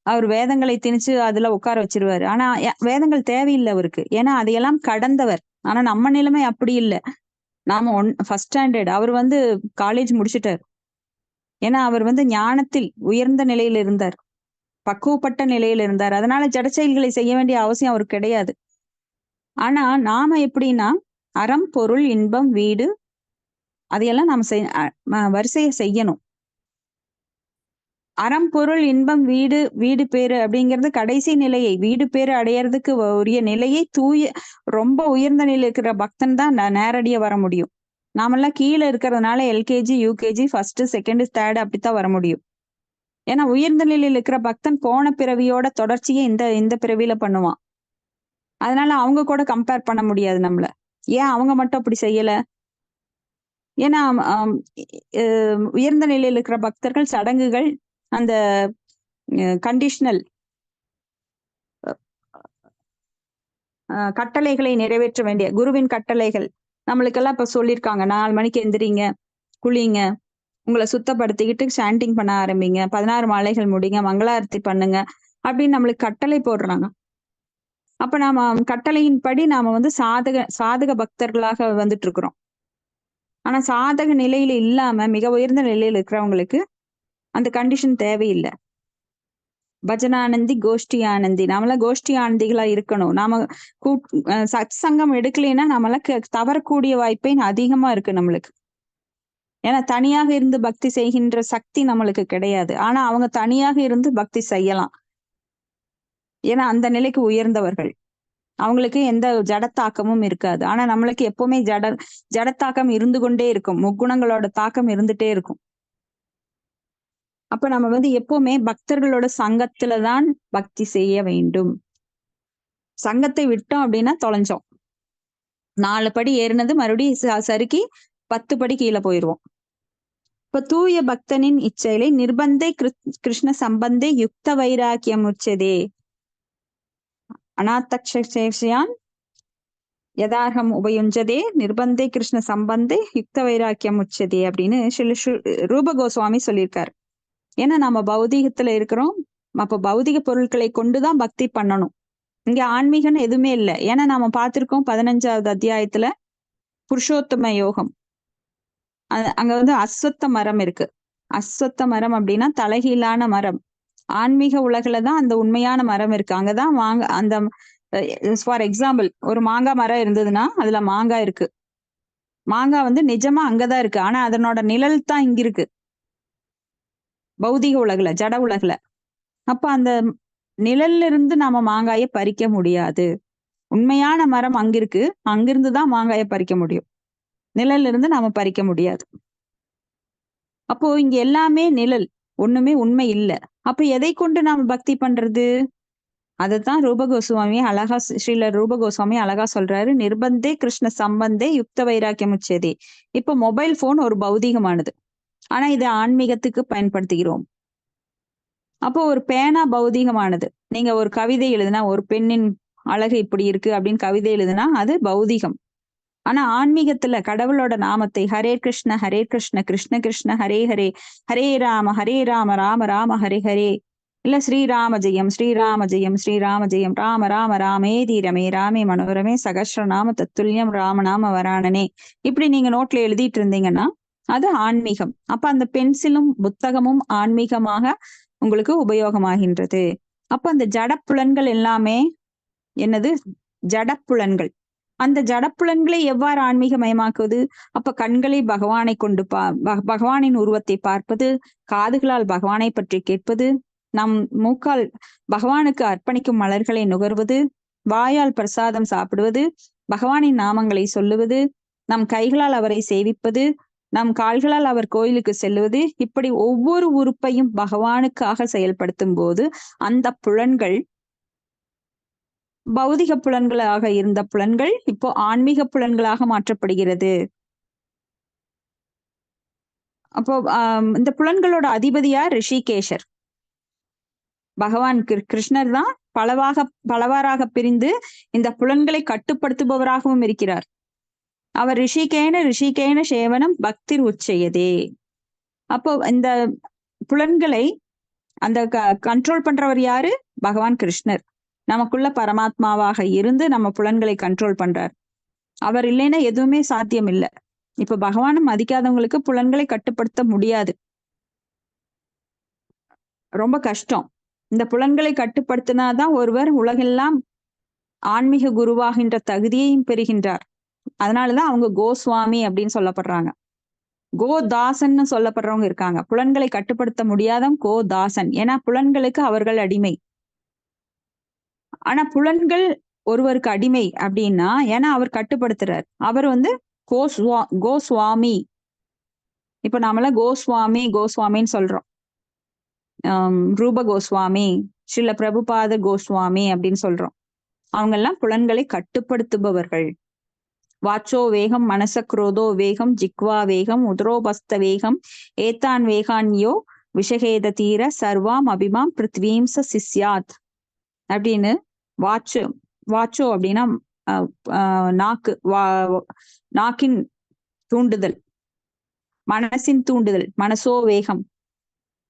அவர் வேதங்களை திணிச்சு அதுல உட்கார வச்சிருவாரு. ஆனா வேதங்கள் தேவையில்லை அவருக்கு, ஏன்னா அதையெல்லாம் கடந்தவர். ஆனா நம்ம நிலைமை அப்படி இல்லை. நாம ஃபர்ஸ்ட் ஸ்டாண்டர்ட், அவர் வந்து காலேஜ் முடிச்சுட்டார். ஏன்னா அவர் வந்து ஞானத்தில் உயர்ந்த நிலையில இருந்தார், பக்குவப்பட்ட நிலையில இருந்தார். அதனால ஜட செயல்களை செய்ய வேண்டிய அவசியம் அவருக்கு கிடையாது. ஆனா நாம எப்படின்னா, அறம் பொருள் இன்பம் வீடு அதையெல்லாம் நாம வரிசைய செய்யணும். அறம் பொருள் இன்பம் வீடு, வீடு பேரு அப்படிங்கிறது கடைசி நிலையை, வீடு பேரு அடையறதுக்கு உரிய நிலையை ரொம்ப உயர்ந்த நிலையில் இருக்கிற பக்தன் தான் நேரடியா வர முடியும். நாமெல்லாம் கீழே இருக்கிறதுனால LKG UKG first second third அப்படித்தான் வர முடியும். ஏன்னா உயர்ந்த நிலையில் இருக்கிற பக்தன் போன பிறவியோட தொடர்ச்சியை இந்த பிறவியில பண்ணுவான். அதனால அவங்க கூட கம்பேர் பண்ண முடியாது நம்மள. ஏன் அவங்க மட்டும் அப்படி செய்யல? ஏன்னா உயர்ந்த நிலையில் இருக்கிற பக்தர்கள் சடங்குகள், அந்த கண்டிஷனல் கட்டளைகளை நிறைவேற்ற வேண்டிய குருவின் கட்டளைகள் நம்மளுக்கெல்லாம் இப்ப சொல்லியிருக்காங்க. 4 மணிக்கு எந்திரிங்க, குளிங்க, உங்களை சுத்தப்படுத்திக்கிட்டு சாண்டிங் பண்ண ஆரம்பிங்க, 16 மாலைகள் முடிங்க, மங்களாரத்தி பண்ணுங்க அப்படின்னு நம்மளுக்கு கட்டளை போடுறாங்க. அப்ப நாம கட்டளையின்படி நாம வந்து சாதக பக்தர்களாக வந்துட்டு இருக்கிறோம். ஆனா சாதக நிலையில இல்லாம மிக உயர்ந்த நிலையில இருக்கிறவங்களுக்கு அந்த கண்டிஷன் தேவையில்லை. பஜனானந்தி கோஷ்டி ஆனந்தி, நாமெல்லாம் கோஷ்டி ஆனந்திகளா இருக்கணும். நாம சத் சங்கம் எடுக்கலைன்னா நம்மளாம் தவறக்கூடிய வாய்ப்பே அதிகமா இருக்கு நம்மளுக்கு. ஏன்னா தனியாக இருந்து பக்தி செய்கின்ற சக்தி நம்மளுக்கு கிடையாது. ஆனா அவங்க தனியாக இருந்து பக்தி செய்யலாம். ஏன்னா அந்த நிலைக்கு உயர்ந்தவர்கள், அவங்களுக்கு எந்த ஜடத்தாக்கமும் இருக்காது. ஆனா நம்மளுக்கு எப்பவுமே ஜடத்தாக்கம் இருந்து கொண்டே இருக்கும், முக்குணங்களோட தாக்கம் இருந்துட்டே இருக்கும். அப்ப நம்ம வந்து எப்பவுமே பக்தர்களோட சங்கத்துலதான் பக்தி செய்ய வேண்டும். சங்கத்தை விட்டோம் அப்படின்னா தொலைஞ்சோம். 4 படி ஏறினது மறுபடியும் சறுக்கி 10 படி கீழே போயிருவோம். இப்ப தூய பக்தனின் இச்செயலை நிர்பந்தே கிருஷ்ண சம்பந்தே யுக்த வைராக்கியம் உச்சதே அநாத்தக்ஷேஷியான் யதார்ஹம் உபயுஞ்சதே நிர்பந்தே கிருஷ்ண சம்பந்தே யுக்த வைராக்கியம் உச்சதே அப்படின்னு ரூப கோஸ்வாமி சொல்லியிருக்காரு. ஏன்னா நம்ம பௌதீகத்துல இருக்கிறோம். அப்ப பௌதிக பொருட்களை கொண்டுதான் பக்தி பண்ணணும். இங்க ஆன்மீகம்னு எதுவுமே இல்லை. ஏன்னா நாம பார்த்திருக்கோம் 15வது அத்தியாயத்துல புருஷோத்தம யோகம். அங்க வந்து அஸ்வத்த மரம் இருக்கு. அஸ்வத்த மரம் அப்படின்னா தலைகீழான மரம். ஆன்மீக உலகுல தான் அந்த உண்மையான மரம் இருக்கு. அங்கதான் அந்த ஃபார் எக்ஸாம்பிள் ஒரு மாங்காய் மரம் இருந்ததுன்னா அதுல மாங்காய் இருக்கு. மாங்காய் வந்து நிஜமா அங்கதான் இருக்கு. ஆனா அதனோட நிழல் தான் இங்க இருக்கு, பௌதிக உலகுல, ஜட உலகுல. அப்ப அந்த நிழல்ல இருந்து நாம மாங்காயை பறிக்க முடியாது. உண்மையான மரம் அங்கிருக்கு, அங்கிருந்து தான் மாங்காயை பறிக்க முடியும். நிழல்ல இருந்து நாம பறிக்க முடியாது. அப்போ இங்க எல்லாமே நிழல், ஒண்ணுமே உண்மை இல்ல. அப்ப எதை கொண்டு நாம பக்தி பண்றது? அதைத்தான் ரூபகோஸ்வாமி அழகா, ஸ்ரீலர் ரூபகோஸ்வாமி அழகா சொல்றாரு, நிர்பந்தே கிருஷ்ண சம்பந்தே யுக்த வைராக்கியம் உச்சதே. இப்ப மொபைல் போன் ஒரு பௌதீகமானது, ஆனா இதை ஆன்மீகத்துக்கு பயன்படுத்துகிறோம். அப்போ ஒரு பேனா பௌதீகமானது. நீங்க ஒரு கவிதை எழுதுனா, ஒரு பெண்ணின் அழகு இப்படி இருக்கு அப்படின்னு கவிதை எழுதுனா அது பௌதீகம். ஆனா ஆன்மீகத்துல கடவுளோட நாமத்தை ஹரே கிருஷ்ண கிருஷ்ண கிருஷ்ண ஹரே ஹரே, ஹரே ராம ராம ராம ஹரே ஹரே, இல்ல ஸ்ரீராம ஜெயம் ஸ்ரீராம ஜெயம் ஸ்ரீராம ஜெயம் ராம ராம ராமேதி ரமே ராமே மனோரமே சகஸ்ரநாம தத்துல்யம் ராமநாம வராணனே, இப்படி நீங்க நோட்ல எழுதிட்டு இருந்தீங்கன்னா அது ஆன்மீகம். அப்ப அந்த பென்சிலும் புத்தகமும் ஆன்மீகமாக உங்களுக்கு உபயோகமாகின்றது. அப்ப அந்த ஜடப்புலன்கள் எல்லாமே என்னது? ஜடப்புலன்கள். அந்த ஜடப்புலன்களை எவ்வாறு ஆன்மீகமயமாக்குவது? அப்ப கண்களை பகவானை கொண்டு பகவானின் உருவத்தை பார்ப்பது, காதுகளால் பகவானை பற்றி கேட்பது, நம் மூக்கால் பகவானுக்கு அர்ப்பணிக்கும் மலர்களை நுகர்வது, வாயால் பிரசாதம் சாப்பிடுவது, பகவானின் நாமங்களை சொல்லுவது, நம் கைகளால் அவரை சேவிப்பது, நம் கால்களால் அவர் கோயிலுக்கு செல்லுவது, இப்படி ஒவ்வொரு உறுப்பையும் பகவானுக்காக செயல்படுத்தும் போது அந்த புலன்கள், பௌதிக புலன்களாக இருந்த புலன்கள் இப்போ ஆன்மீக புலன்களாக மாற்றப்படுகிறது. அப்போ இந்த புலன்களோட அதிபதியா ரிஷிகேஷர், பகவான் கிருஷ்ணர் தான் பலவாறாக பிரிந்து இந்த புலன்களை கட்டுப்படுத்துபவராகவும் இருக்கிறார். அவர் ரிஷிகேன சேவனம் பக்தி உச்சையதே. அப்போ இந்த புலன்களை அந்த கண்ட்ரோல் பண்றவர் யாரு? பகவான் கிருஷ்ணர். நமக்குள்ள பரமாத்மாவாக இருந்து நம்ம புலன்களை கண்ட்ரோல் பண்றார். அவர் இல்லைன்னா எதுவுமே சாத்தியம் இல்லை. இப்ப பகவானை மதிக்காதவங்களுக்கு புலன்களை கட்டுப்படுத்த முடியாது, ரொம்ப கஷ்டம். இந்த புலன்களை கட்டுப்படுத்தினாதான் ஒருவர் உலகெல்லாம் ஆன்மீக குருவாகின்ற தகுதியையும் பெறுகின்றார். அதனாலதான் அவங்க கோஸ்வாமி அப்படின்னு சொல்லப்படுறாங்க. கோதாசன் சொல்லப்படுறவங்க இருக்காங்க. புலன்களை கட்டுப்படுத்த முடியாதவங்க கோதாசன். ஏன்னா புலன்களுக்கு அவர்கள் அடிமை. ஆனா புலன்கள் ஒருவருக்கு அடிமை அப்படின்னா, ஏன்னா அவர் கட்டுப்படுத்துறார். அவர் வந்து கோஸ்வாமி. இப்ப நாமள கோஸ்வாமின்னு சொல்றோம். ரூப கோஸ்வாமி, ஸ்ரீல பிரபுபாத கோஸ்வாமி அப்படின்னு சொல்றோம். அவங்க எல்லாம் புலன்களை கட்டுப்படுத்துபவர்கள். வாச்சோ வேகம் மனச குரோதோ வேகம் ஜிக்வா வேகம் உதரோபஸ்த வேகம் ஏத்தான் வேகான்யோ விஷகேத தீர சர்வாம் அபிமாம் பிருத்வீம்ச சிஸ்யாத் அப்படின்னு. வாச்சோ அப்படின்னா நாக்கு, நாக்கின் தூண்டுதல், மனசின் தூண்டுதல், மனசோ வேகம்,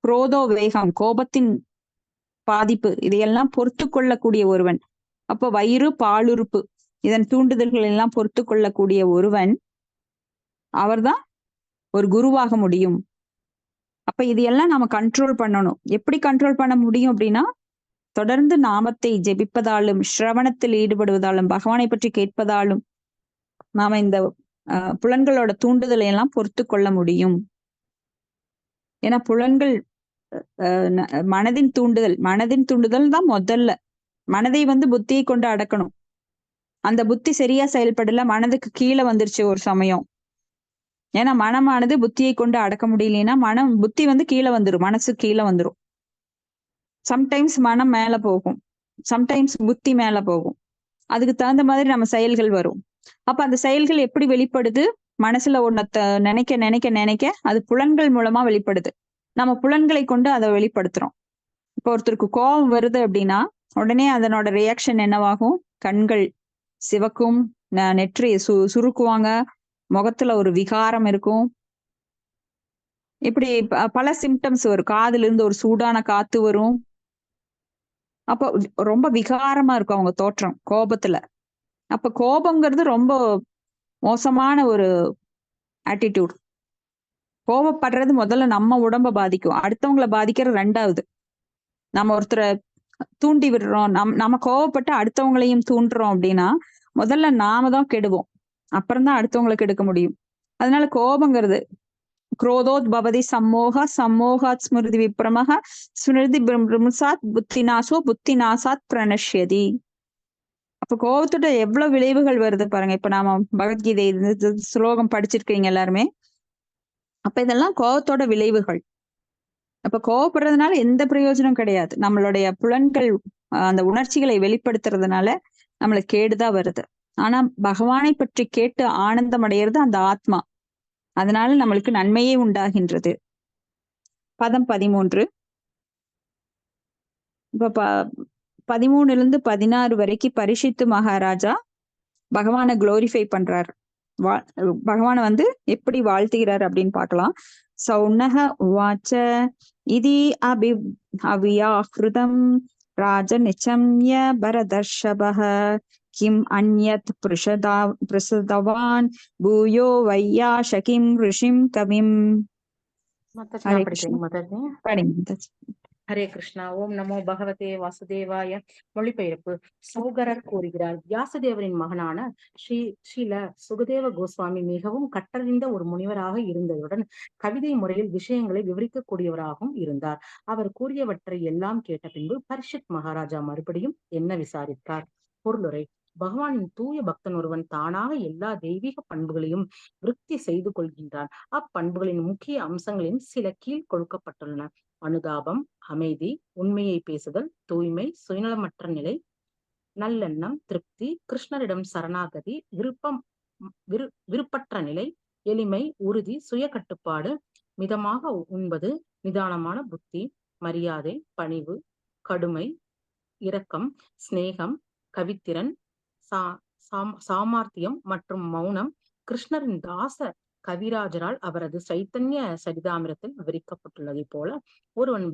குரோதோ வேகம், கோபத்தின் பாதிப்பு, இதையெல்லாம் பொறுத்து கொள்ளக்கூடிய ஒருவன். அப்போ வயிறு பாலுறுப்பு, இதன் தூண்டுதல்கள் எல்லாம் பொறுத்து கொள்ளக்கூடிய ஒருவன், அவர்தான் ஒரு குருவாக முடியும். அப்ப இதையெல்லாம் நாம கண்ட்ரோல் பண்ணணும். எப்படி கண்ட்ரோல் பண்ண முடியும் அப்படின்னா, தொடர்ந்து நாமத்தை ஜெபிப்பதாலும், ஸ்ரவணத்தில் ஈடுபடுவதாலும், பகவானை பற்றி கேட்பதாலும் நாம இந்த புலன்களோட தூண்டுதலை எல்லாம் பொறுத்து கொள்ள முடியும். ஏன்னா புலன்கள் மனதின் தூண்டுதல் தான் முதல்ல. மனதை வந்து புத்தியை கொண்டு அடக்கணும். அந்த புத்தி சரியா செயல்படல, மனதுக்கு கீழே வந்துருச்சு ஒரு சமயம். ஏன்னா மனமானது புத்தியை கொண்டு அடக்க முடியலன்னா புத்தி வந்து கீழே வந்துடும், மனசு கீழே வந்துடும். சம்டைம்ஸ் மனம் மேல போகும், சம்டைம்ஸ் புத்தி மேல போகும். அதுக்கு தகுந்த மாதிரி நம்ம செயல்கள் வரும். அப்ப அந்த செயல்கள் எப்படி வெளிப்படுது? மனசுல ஒன்ன நினைக்க நினைக்க நினைக்க அது புலன்கள் மூலமா வெளிப்படுது. நம்ம புலன்களை கொண்டு அதை வெளிப்படுத்துறோம். இப்போ ஒருத்தருக்கு கோபம் வருது அப்படின்னா உடனே அதனோட ரியாக்ஷன் என்னவாகும்? கண்கள் சிவக்கும், நெற்றியை சுருக்குவாங்க, முகத்துல ஒரு விகாரம் இருக்கும். இப்படி பல சிம்டம்ஸ் வரும். காதுல இருந்து ஒரு சூடான காத்து வரும். அப்போ ரொம்ப விகாரமா இருக்கும் அவங்க தோற்றம் கோபத்துல. அப்ப கோபங்கிறது ரொம்ப மோசமான ஒரு ஆட்டிடியூட். கோபப்படுறது முதல்ல நம்ம உடம்ப பாதிக்கும், அடுத்தவங்களை பாதிக்கிறது ரெண்டாவது. நம்ம ஒருத்தரை தூண்டி விடுறோம், நம்ம கோவப்பட்டு அடுத்தவங்களையும் தூண்டுறோம் அப்படின்னா முதல்ல நாம தான் கெடுவோம், அப்புறம்தான் அடுத்தவங்களை கெடுக்க முடியும். அதனால கோபங்கிறது குரோதோத் பவதி சம்மோக சம்மோகாத் ஸ்மிருதி விப்ரமஹ ஸ்மிருதி பிரம்சாத் புத்திநாசோ புத்திநாசாத் பிரணஷ்யதி. அப்ப கோபத்தோட எவ்வளவு விளைவுகள் வருது பாருங்க. இப்ப நாம பகவத்கீதை ஸ்லோகம் படிச்சிருக்கீங்க எல்லாருமே. அப்ப இதெல்லாம் கோபத்தோட விளைவுகள். அப்ப கோவப்படுறதுனால எந்த பிரயோஜனம் கிடையாது. நம்மளுடைய புலன்கள் அந்த உணர்ச்சிகளை வெளிப்படுத்துறதுனால நம்மளுக்கு கேடுதான் வருது. ஆனா பகவானை பற்றி கேட்டு ஆனந்தம் அடையிறது அந்த ஆத்மா, அதனால நம்மளுக்கு நன்மையே உண்டாகின்றது. பதம் 13. இப்ப 13 16 வரைக்கும் பரிஷித்து மகாராஜா பகவானை குளோரிஃபை பண்றாரு. பகவானை எப்படி வாழ்த்துகிறார் அப்படின்னு பார்க்கலாம். சௌனக உவாச்ச இதி அவியாஹ்ருதம் ராஜ நிச்சம்ய பரதர்ஷபஹ கிம் அன்யத் பிரசதவான் பூயோ வையாஷகிம் ரிஷிம் கவிம். மாதாஜி ஹரே நான் கிருஷ்ணா. படிக்கிறேன் மாதாஜி. படிங்க. ஹரே கிருஷ்ணா. ஓம் நமோ பகவதே வாசுதேவாய. மொழிபெயர்ப்பு. சௌகரர் கூறுகிறார், வியாசதேவரின் மகனான ஸ்ரீல சுகதேவ கோஸ்வாமி மிகவும் கற்றறிந்த ஒரு முனிவராக இருந்ததுடன் கவிதை முறையில் விஷயங்களை விவரிக்கக்கூடியவராகவும் இருந்தார். அவர் கூறியவற்றை எல்லாம் கேட்ட பின்பு பரிஷித் மகாராஜா மறுபடியும் என்ன விசாரித்தார். பொருளுரை. பகவானின் தூய பக்தன் ஒருவன் தானாக எல்லா தெய்வீக பண்புகளையும் விருத்தி செய்து கொள்கின்றான். அப்பண்புகளின் முக்கிய அம்சங்களின் சில கீழ் கொடுக்கப்பட்டுள்ளன. அனுதாபம், அமைதி, உண்மையை பேசுதல், தூய்மை, சுயநலமற்ற நிலை, நல்லெண்ணம், திருப்தி, கிருஷ்ணரிடம் சரணாகதி, விருப்பற்ற நிலை, எளிமை, உறுதி, சுய கட்டுப்பாடு, மிதமாக உண்பது, நிதானமான புத்தி, மரியாதை, பணிவு, கடுமை, இரக்கம், சிநேகம், கவித்திறன், சாமர்த்தியம் மற்றும் மௌனம் கிருஷ்ணரின் தாச கவிராஜரால் அவரது சைத்தன்ய சரிதாமிரத்தில் விவரிக்கப்பட்டுள்ளதை போல ஒருவன்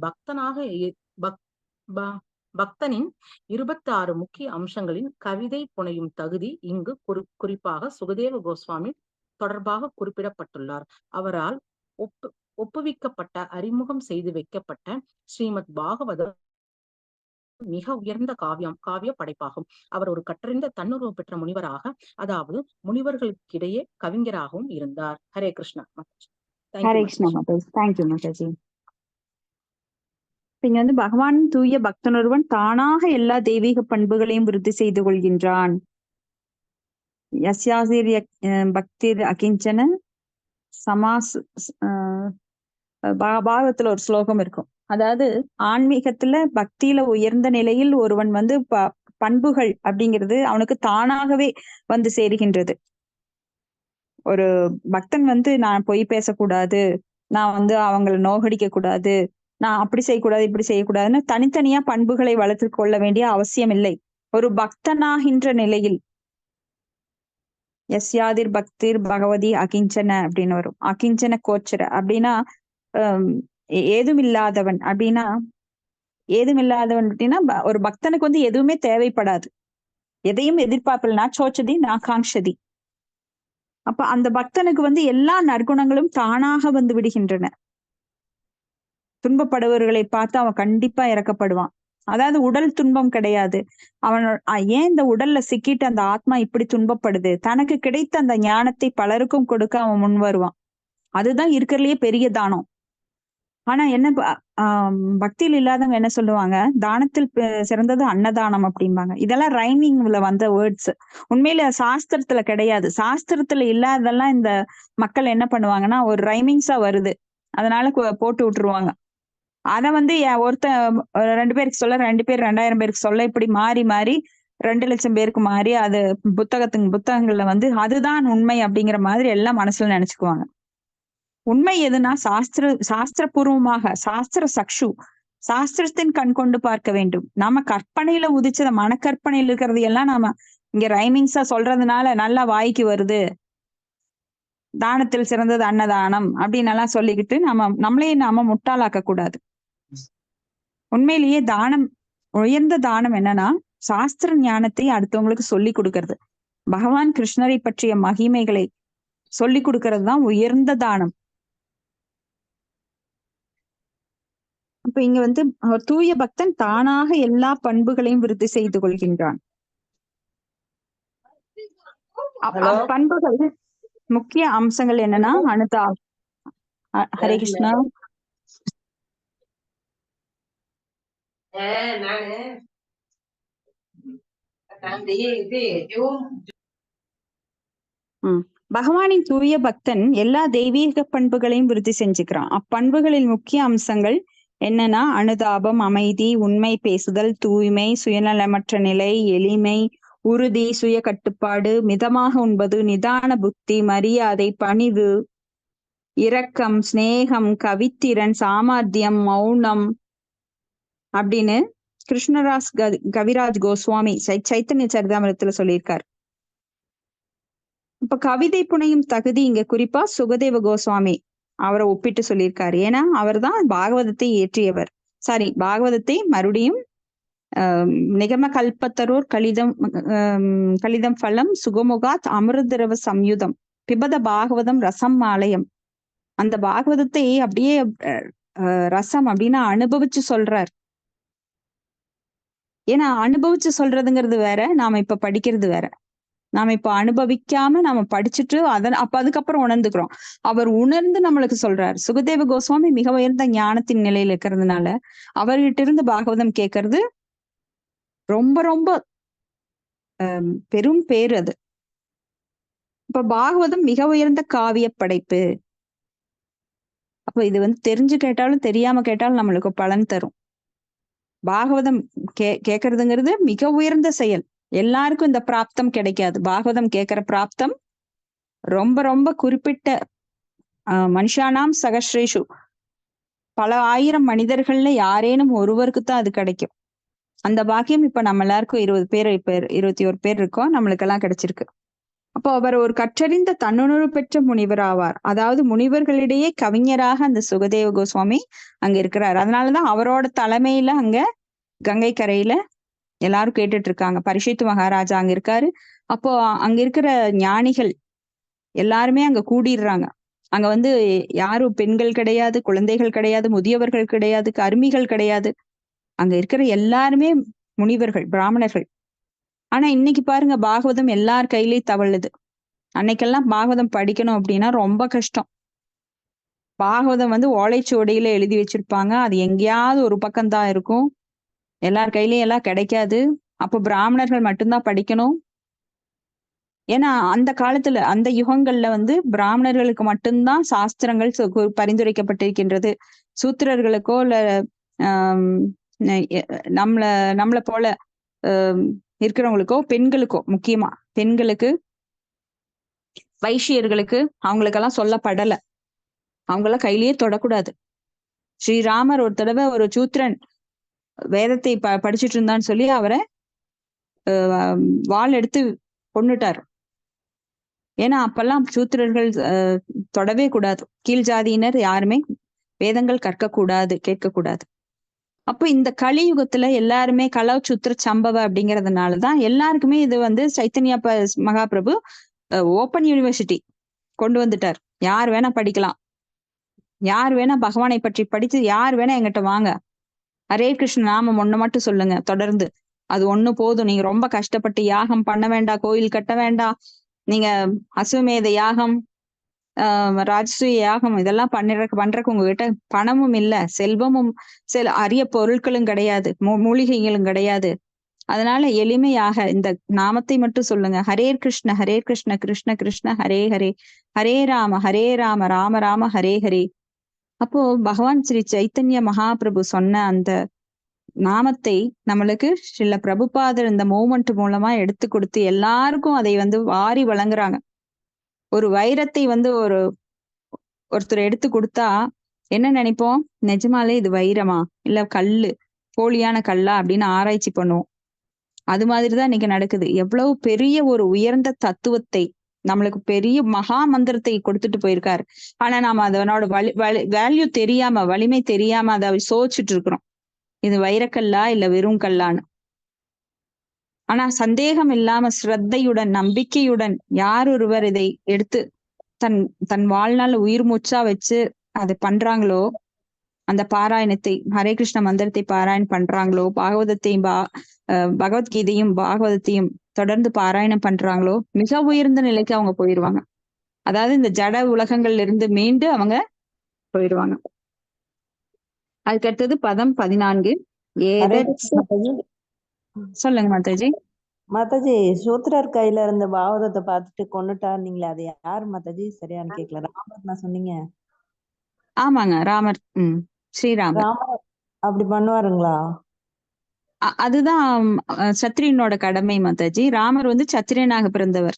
பக்தனின் 26 முக்கிய அம்சங்களின் கவிதை புனையும் தகுதி இங்கு குறிப்பாக சுகதேவ கோஸ்வாமி தொடர்பாக குறிப்பிடப்பட்டுள்ளார். அவரால் ஒப்புவிக்கப்பட்ட அறிமுகம் செய்து வைக்கப்பட்ட ஸ்ரீமத் பாகவதம் மிக உயர்ந்த காவிய படைப்பாகும். அவர் ஒரு கற்றறிந்த தன்னுருவம் பெற்ற முனிவராக, அதாவது முனிவர்களுக்கிடையே கவிஞராகவும் இருந்தார். ஹரே கிருஷ்ணா. ஹரே கிருஷ்ணா மாதாஜி. தேங்க்யூ மாதாஜி. இங்க பகவான் தூய பக்தனொருவன் தானாக எல்லா தெய்வீக பண்புகளையும் விருத்தி செய்து கொள்கின்றான். யஸ்யாசிர் பக்திர் அகிஞ்சன சமாஸ் பாகவத்துல ஒரு ஸ்லோகம் இருக்கும். அதாவது ஆன்மீகத்துல பக்தியில உயர்ந்த நிலையில் ஒருவன் பண்புகள் அப்படிங்கிறது அவனுக்கு தானாகவே சேருகின்றது. ஒரு பக்தன் நான் பொய் பேசக்கூடாது, நான் அவங்களை நோகடிக்க கூடாது, நான் அப்படி செய்யக்கூடாது இப்படி செய்யக்கூடாதுன்னு தனித்தனியா பண்புகளை வளர்த்து கொள்ள வேண்டிய அவசியம் இல்லை. ஒரு பக்தனாகின்ற நிலையில் யஸ்யாதிர் பக்திர் பகவதி அகிஞ்சன அப்படின்னு வரும். அகிஞ்சன கோச்சர அப்படின்னா ஏதுமில்லாதவன் அப்படின்னா, ஏதுமில்லாதவன் அப்படின்னா ஒரு பக்தனுக்கு எதுவுமே தேவைப்படாது, எதையும் எதிர்பார்ப்பல சோச்சதி நான் காங்ஷதி. அப்ப அந்த பக்தனுக்கு எல்லா நற்குணங்களும் தானாக விடுகின்றன. துன்பப்படுபவர்களை பார்த்து அவன் கண்டிப்பா இறக்கப்படுவான். அதாவது உடல் துன்பம் கிடையாது. அவன் ஏன் இந்த உடல்ல சிக்கிட்டு அந்த ஆத்மா இப்படி துன்பப்படுது, தனக்கு கிடைத்த அந்த ஞானத்தை பலருக்கும் கொடுக்க அவன் முன் வருவான். அதுதான் இருக்கிறதுலயே பெரிய தானம். ஆனா என்ன பக்தியில் இல்லாதவங்க என்ன சொல்லுவாங்க, தானத்தில் சிறந்தது அன்னதானம் அப்படிம்பாங்க. இதெல்லாம் ரைமிங்ல வந்த வேர்ட்ஸ், உண்மையில சாஸ்திரத்துல கிடையாது. சாஸ்திரத்துல இல்லாததெல்லாம் இந்த மக்கள் என்ன பண்ணுவாங்கன்னா ஒரு ரைமிங்ஸா வருது அதனால போட்டு விட்டுருவாங்க. அத ஒருத்தன் 2 பேருக்கு சொல்ல, 2 பேர் 2000 பேருக்கு சொல்ல, இப்படி மாறி மாறி 2 லட்சம் பேருக்கு மாறி அது புத்தகங்கள்ல அதுதான் உண்மை அப்படிங்கிற மாதிரி எல்லாம் மனசுல நினைச்சுக்குவாங்க. உண்மை எதுனா சாஸ்திரபூர்வமாக, சாஸ்திர சக்ஷு, சாஸ்திரத்தின் கண் கொண்டு பார்க்க வேண்டும். நாம கற்பனையில உதிச்சத மனக்கற்பனையில இருக்கிறது எல்லாம் நாம இங்க ரைமிங்ஸா சொல்றதுனால நல்லா வாய்க்கு வருது. தானத்தில் சிறந்தது அன்னதானம் அப்படின்னு எல்லாம் சொல்லிக்கிட்டு நாம முட்டாளாக்க கூடாது. உண்மையிலேயே தானம் உயர்ந்த தானம் என்னன்னா சாஸ்திர ஞானத்தை அடுத்தவங்களுக்கு சொல்லி கொடுக்கறது. பகவான் கிருஷ்ணரை பற்றிய மகிமைகளை சொல்லி கொடுக்கறது தான் உயர்ந்த தானம். அப்ப இங்க வந்து தூய பக்தன் தானாக எல்லா பண்புகளையும் விருத்தி செய்து கொள்கின்றான். பண்புகள் முக்கிய அம்சங்கள் என்னன்னா அனுதா. ஹரே கிருஷ்ணா. பகவானின் தூய பக்தன் எல்லா தெய்வீக பண்புகளையும் விருத்தி செஞ்சுக்கிறான். அப்பண்புகளில் முக்கிய அம்சங்கள் என்னன்னா அனுதாபம், அமைதி, உண்மை பேசுதல், தூய்மை, சுயநலமற்ற நிலை, எளிமை, உறுதி, சுய கட்டுப்பாடு, மிதமாக உண்பது, நிதான புத்தி, மரியாதை, பணிவு, இரக்கம், சிநேகம், கவித்திறன், சாமர்த்தியம், மௌனம் அப்படின்னு கிருஷ்ணராஸ் கவிராஜ் கோஸ்வாமி சைத்தன்ய சரிதாமிரத்துல சொல்லியிருக்காரு. இப்ப கவிதை புனையும் தகுதி இங்க குறிப்பா சுகதேவ கோஸ்வாமி அவரை ஒப்பிட்டு சொல்லியிருக்காரு. ஏன்னா அவர் தான் பாகவதத்தை இயற்றியவர். பாகவதத்தை மறுபடியும் நிகம கல்பத்தரோர் கலிதம் பலம் சுகமுகாத் அமிர்தரவ சம்யுதம் பிபத பாகவதம் ரசம் ஆலயம். அந்த பாகவதத்தை அப்படியே ரசம் அப்படின்னா அனுபவிச்சு சொல்றார். ஏன்னா அனுபவிச்சு சொல்றதுங்கிறது வேற, நாம இப்ப படிக்கிறது வேற. நாம இப்ப அனுபவிக்காம நாம படிச்சுட்டு அதுக்கப்புறம் உணர்ந்துக்கிறோம். அவர் உணர்ந்து நம்மளுக்கு சொல்றாரு. சுகதேவ கோஸ்வாமி மிக உயர்ந்த ஞானத்தின் நிலையில இருக்கிறதுனால அவர்கிட்ட இருந்து பாகவதம் கேட்கறது ரொம்ப ரொம்ப பெரும் பேரு அது. இப்ப பாகவதம் மிக உயர்ந்த காவிய படைப்பு. அப்ப இது வந்து தெரிஞ்சு கேட்டாலும் தெரியாம கேட்டாலும் நம்மளுக்கு பலன் தரும். பாகவதம் கேட்கறதுங்கிறது மிக உயர்ந்த செயல். எல்லாருக்கும் இந்த பிராப்தம் கிடைக்காது. பாகவதம் கேட்கிற பிராப்தம் ரொம்ப ரொம்ப குறிப்பிட்ட மனுஷானாம் சகஸ்ரேஷு பல ஆயிரம் மனிதர்கள்ல யாரேனும் ஒருவருக்கு தான் அது கிடைக்கும். அந்த பாக்கியம் இப்ப நம்ம எல்லாருக்கும் 20 பேர், இப்ப 21 பேர் இருக்கோம், நம்மளுக்கெல்லாம் கிடைச்சிருக்கு. அப்போ அவர் ஒரு கற்றறிந்த தன்னுணர்வு பெற்ற முனிவர் ஆவார். அதாவது முனிவர்களிடையே கவிஞராக அந்த சுகதேவ கோஸ்வாமி அங்க இருக்கிறார். அதனாலதான் அவரோட தலைமையில அங்க கங்கை கரையில எல்லாரும் கேட்டுட்டு இருக்காங்க. பரிஷித்து மகாராஜா அங்க இருக்காரு. அப்போ அங்க இருக்கிற ஞானிகள் எல்லாருமே அங்க கூடிடுறாங்க. அங்க வந்து யாரும் பெண்கள் கிடையாது, குழந்தைகள் கிடையாது, முதியவர்கள் கிடையாது, கருமிகள் கிடையாது. அங்க இருக்கிற எல்லாருமே முனிவர்கள், பிராமணர்கள். ஆனா இன்னைக்கு பாருங்க, பாகவதம் எல்லார் கையிலயும் தவழுது. அன்னைக்கெல்லாம் பாகவதம் படிக்கணும் அப்படின்னா ரொம்ப கஷ்டம். பாகவதம் வந்து ஓலைச்சுவடியில எழுதி வச்சிருப்பாங்க. அது எங்கேயாவது ஒரு பக்கம்தான் இருக்கும். எல்லார் கையிலயும் எல்லாம் கிடைக்காது. அப்போ பிராமணர்கள் மட்டும்தான் படிக்கணும். ஏன்னா அந்த காலத்துல அந்த யுகங்கள்ல வந்து பிராமணர்களுக்கு மட்டும்தான் சாஸ்திரங்கள் பரிந்துரைக்கப்பட்டிருக்கின்றது. சூத்திரர்களுக்கோ இல்ல நம்மள போல இருக்கிறவங்களுக்கோ, பெண்களுக்கோ, முக்கியமா பெண்களுக்கு, வைஷ்யர்களுக்கு அவங்களுக்கெல்லாம் சொல்லப்படல. அவங்களாம் கையிலேயே தொடக்கூடாது. ஸ்ரீராமர் ஒரு தடவை ஒரு சூத்திரன் வேதத்தை படிச்சுட்டு இருந்தான்னு சொல்லி அவரை வாள் எடுத்து கொன்னுட்டார். ஏன்னா அப்பெல்லாம் சூத்திரர்கள் தொடவே கூடாது. கீழ் ஜாதியினர் யாருமே வேதங்கள் கற்கக்கூடாது, கேட்கக்கூடாது. அப்போ இந்த கலியுகத்துல எல்லாருமே கலவ் சூத்திர சம்பவ அப்படிங்கிறதுனாலதான் எல்லாருக்குமே இது வந்து சைத்தன்யா மகாபிரபு ஓப்பன் யூனிவர்சிட்டி கொண்டு வந்துட்டார். யார் வேணா படிக்கலாம், யார் வேணா பகவானை பற்றி படிச்சு யார் வேணா எங்கிட்ட வாங்க, ஹரே கிருஷ்ண நாமம் ஒண்ணு மட்டும் சொல்லுங்க தொடர்ந்து, அது ஒண்ணு போதும். நீங்க ரொம்ப கஷ்டப்பட்டு யாகம் பண்ண வேண்டாம், கோயில் கட்ட வேண்டாம், நீங்க அசுவமேத யாகம், ராஜசூய யாகம் இதெல்லாம் பண்றதுக்கு உங்ககிட்ட பணமும் இல்ல, செல்வமும் அரிய பொருட்களும் கிடையாது, மூலிகைகளும் கிடையாது. அதனால எளிமையாக இந்த நாமத்தை மட்டும் சொல்லுங்க. ஹரே கிருஷ்ண கிருஷ்ண கிருஷ்ண ஹரே ஹரே, ஹரே ராம ராம ராம ஹரே ஹரே. அப்போ பகவான் ஸ்ரீ சைத்தன்ய மகாபிரபு சொன்ன அந்த நாமத்தை நம்மளுக்கு ஸ்ரீல பிரபுபாதர் இந்த மூமெண்ட் மூலமா எடுத்து கொடுத்து எல்லாருக்கும் அதை வந்து வாரி வழங்குறாங்க. ஒரு வைரத்தை வந்து ஒருத்தர் எடுத்து கொடுத்தா என்ன நினைப்போம்? நிஜமாலே இது வைரமா இல்ல கல்லு, போலியான கல்லா அப்படின்னு ஆராய்ச்சி பண்ணுவோம். அது மாதிரிதான் இன்னைக்கு நடக்குது. எவ்வளவு பெரிய ஒரு உயர்ந்த தத்துவத்தை, நம்மளுக்கு பெரிய மகா மந்திரத்தை கொடுத்துட்டு போயிருக்காரு. ஆனா நாம அதனோட வேல்யூ தெரியாம, வலிமை தெரியாம அதை சோதிச்சுட்டு இருக்கிறோம். இது வைரக்கல்லா இல்ல வெறும் கல்லான்னு. ஆனா சந்தேகம் இல்லாம ஸ்ரத்தையுடன் நம்பிக்கையுடன் யார் ஒருவர் இதை எடுத்து தன் தன் வாழ்நாள் உயிர் மூச்சா வச்சு அதை பண்றாங்களோ, அந்த பாராயணத்தை ஹரே கிருஷ்ண மந்திரத்தை பாராயணம் பண்றாங்களோ, பாகவதத்தையும் பகவத்கீதையும் பாகவதத்தையும் தொடர்ந்து பாராயணம் பண்றாங்களோ, மிக உயர்ந்த நிலைக்கு அவங்க போயிருவாங்க. அதாவது இந்த ஜட உலகங்கள்ல இருந்து மீண்டு அவங்க போயிடுவாங்க. அதுக்கு அடுத்தது பதம் 14. ஹரே ஏதத் கிருஷ்ண மாதாஜி. சொல்லுங்க மாதாஜி. மாதாஜி, சூத்திரர் கையில இருந்த பாவதத்தை பார்த்துட்டு கொன்னுட்டாருன்னீங்களே, அது யார் மாதாஜி? சரியான்னு கேட்கல. ராமர் நான் சொன்னீங்க. ஆமாங்க, ராமர். ஸ்ரீராமர். ராமர் அப்படி பண்ணுவாருங்களா? அதுதான் சத்திரியனோட கடமை மாதாஜி. ராமர் வந்து சத்திரியனாக பிறந்தவர்.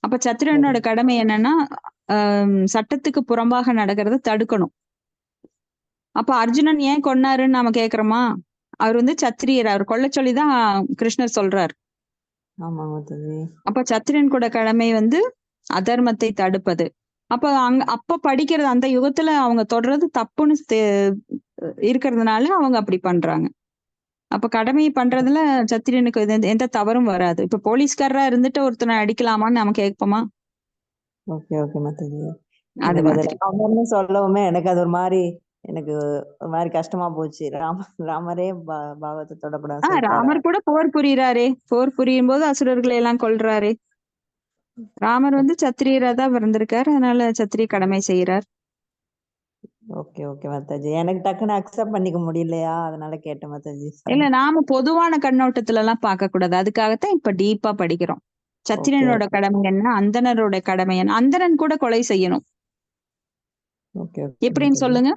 அப்ப சத்திரியனோட கடமை என்னன்னா, சட்டத்துக்கு புறம்பாக நடக்கிறத தடுக்கணும். அப்ப அர்ஜுனன் ஏன் கொன்னாருன்னு நாம கேக்குறோமா? அவர் வந்து சத்திரியர், அவர் கொல்ல சொல்லிதான் கிருஷ்ணர் சொல்றார். ஆமா மாதாஜி. அப்ப சத்திரியன் கூட கடமை வந்து அதர்மத்தை தடுப்பது. அப்ப படிக்கிறது அந்த யுகத்துல அவங்க தொடர்றது தப்புன்னு இருக்கிறதுனால அவங்க அப்படி பண்றாங்க. அப்ப கடமையை பண்றதுல சத்திரியனுக்கு எந்த தவறும் வராது. இப்ப போலீஸ்காரரா இருந்துட்டு ஒருத்தனை அடிக்கலாமான்னு நம்ம கேட்போமா? Okay okay Mataji. அது மாதிரி ராமர்னு சொல்லவுமே எனக்கு அது ஒரு மாதிரி கஷ்டமா போச்சு. ராமரே பாகவத்தை தொடக்கூடாது. ராமர் கூட போர் புரியுறாரே, போர் புரியும் போது அசுரர்களை எல்லாம் கொல்றாரே. ராமர் வந்து சத்திரியரா தான் பிறந்திருக்காரு, அதனால சத்திரிய கடமை செய்யறார். ஓகே ஓகே மாதாஜி. எனக்கு டக்குன்னு அக்செப்ட் பண்ணிக்க முடியலையா, அதனால கேட்டேன் மாதாஜி. இல்ல, நாம பொதுவான கண்ணோட்டத்துல எல்லாம் பார்க்க கூடாது. அதுக்காகத்தான் இப்ப டீப்பா படிக்கிறோம். சத்திரியனோட கடமை என்ன, அந்தனரோட கடமை என்ன. அந்தணன் கூட கொலை செய்யணும். எப்படின்னு சொல்லுங்க.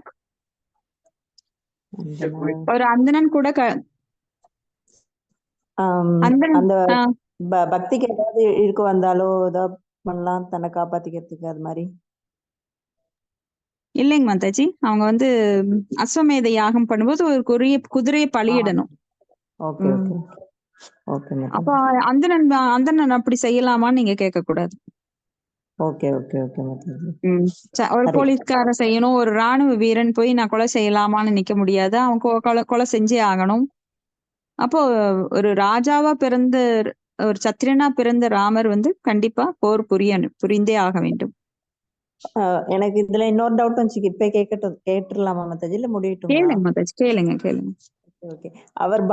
ஒரு அந்தணன் கூட அந்த பக்திக்கு ஏதாவது இருக்கு வந்தாலோ ஏதாவது பண்ணலாம் தன்னை காப்பாத்திக்கிறதுக்கு, அது மாதிரி இல்லைங்க மாதாஜி. அவங்க வந்து அஸ்வமேத யாகம் பண்ணும்போது ஒரு குதிரையை பலியிடணும். அப்ப அந்தணன் அப்படி செய்யலாமான்னு நீங்க கேட்க கூடாது. ஒரு போலீஸ்கார செய்யணும், ஒரு ராணுவ வீரன் போய் நான் கொலை செய்யலாமான்னு நிக்க முடியாது. அவன் கொலை செஞ்சே ஆகணும். அப்போ ஒரு ராஜாவா பிறந்த ஒரு சத்திரியனா பிறந்த ராமர் வந்து கண்டிப்பா போர் புரிந்தே ஆக வேண்டும். எனக்கு இதுல இன்னொரு டவுட் வந்துச்சு. இப்ப கேட்டுடலாமா மாதாஜி, இல்ல முடியட்டும்? கேளுங்க மாதாஜி, கேளுங்க. ஓகே. அவர்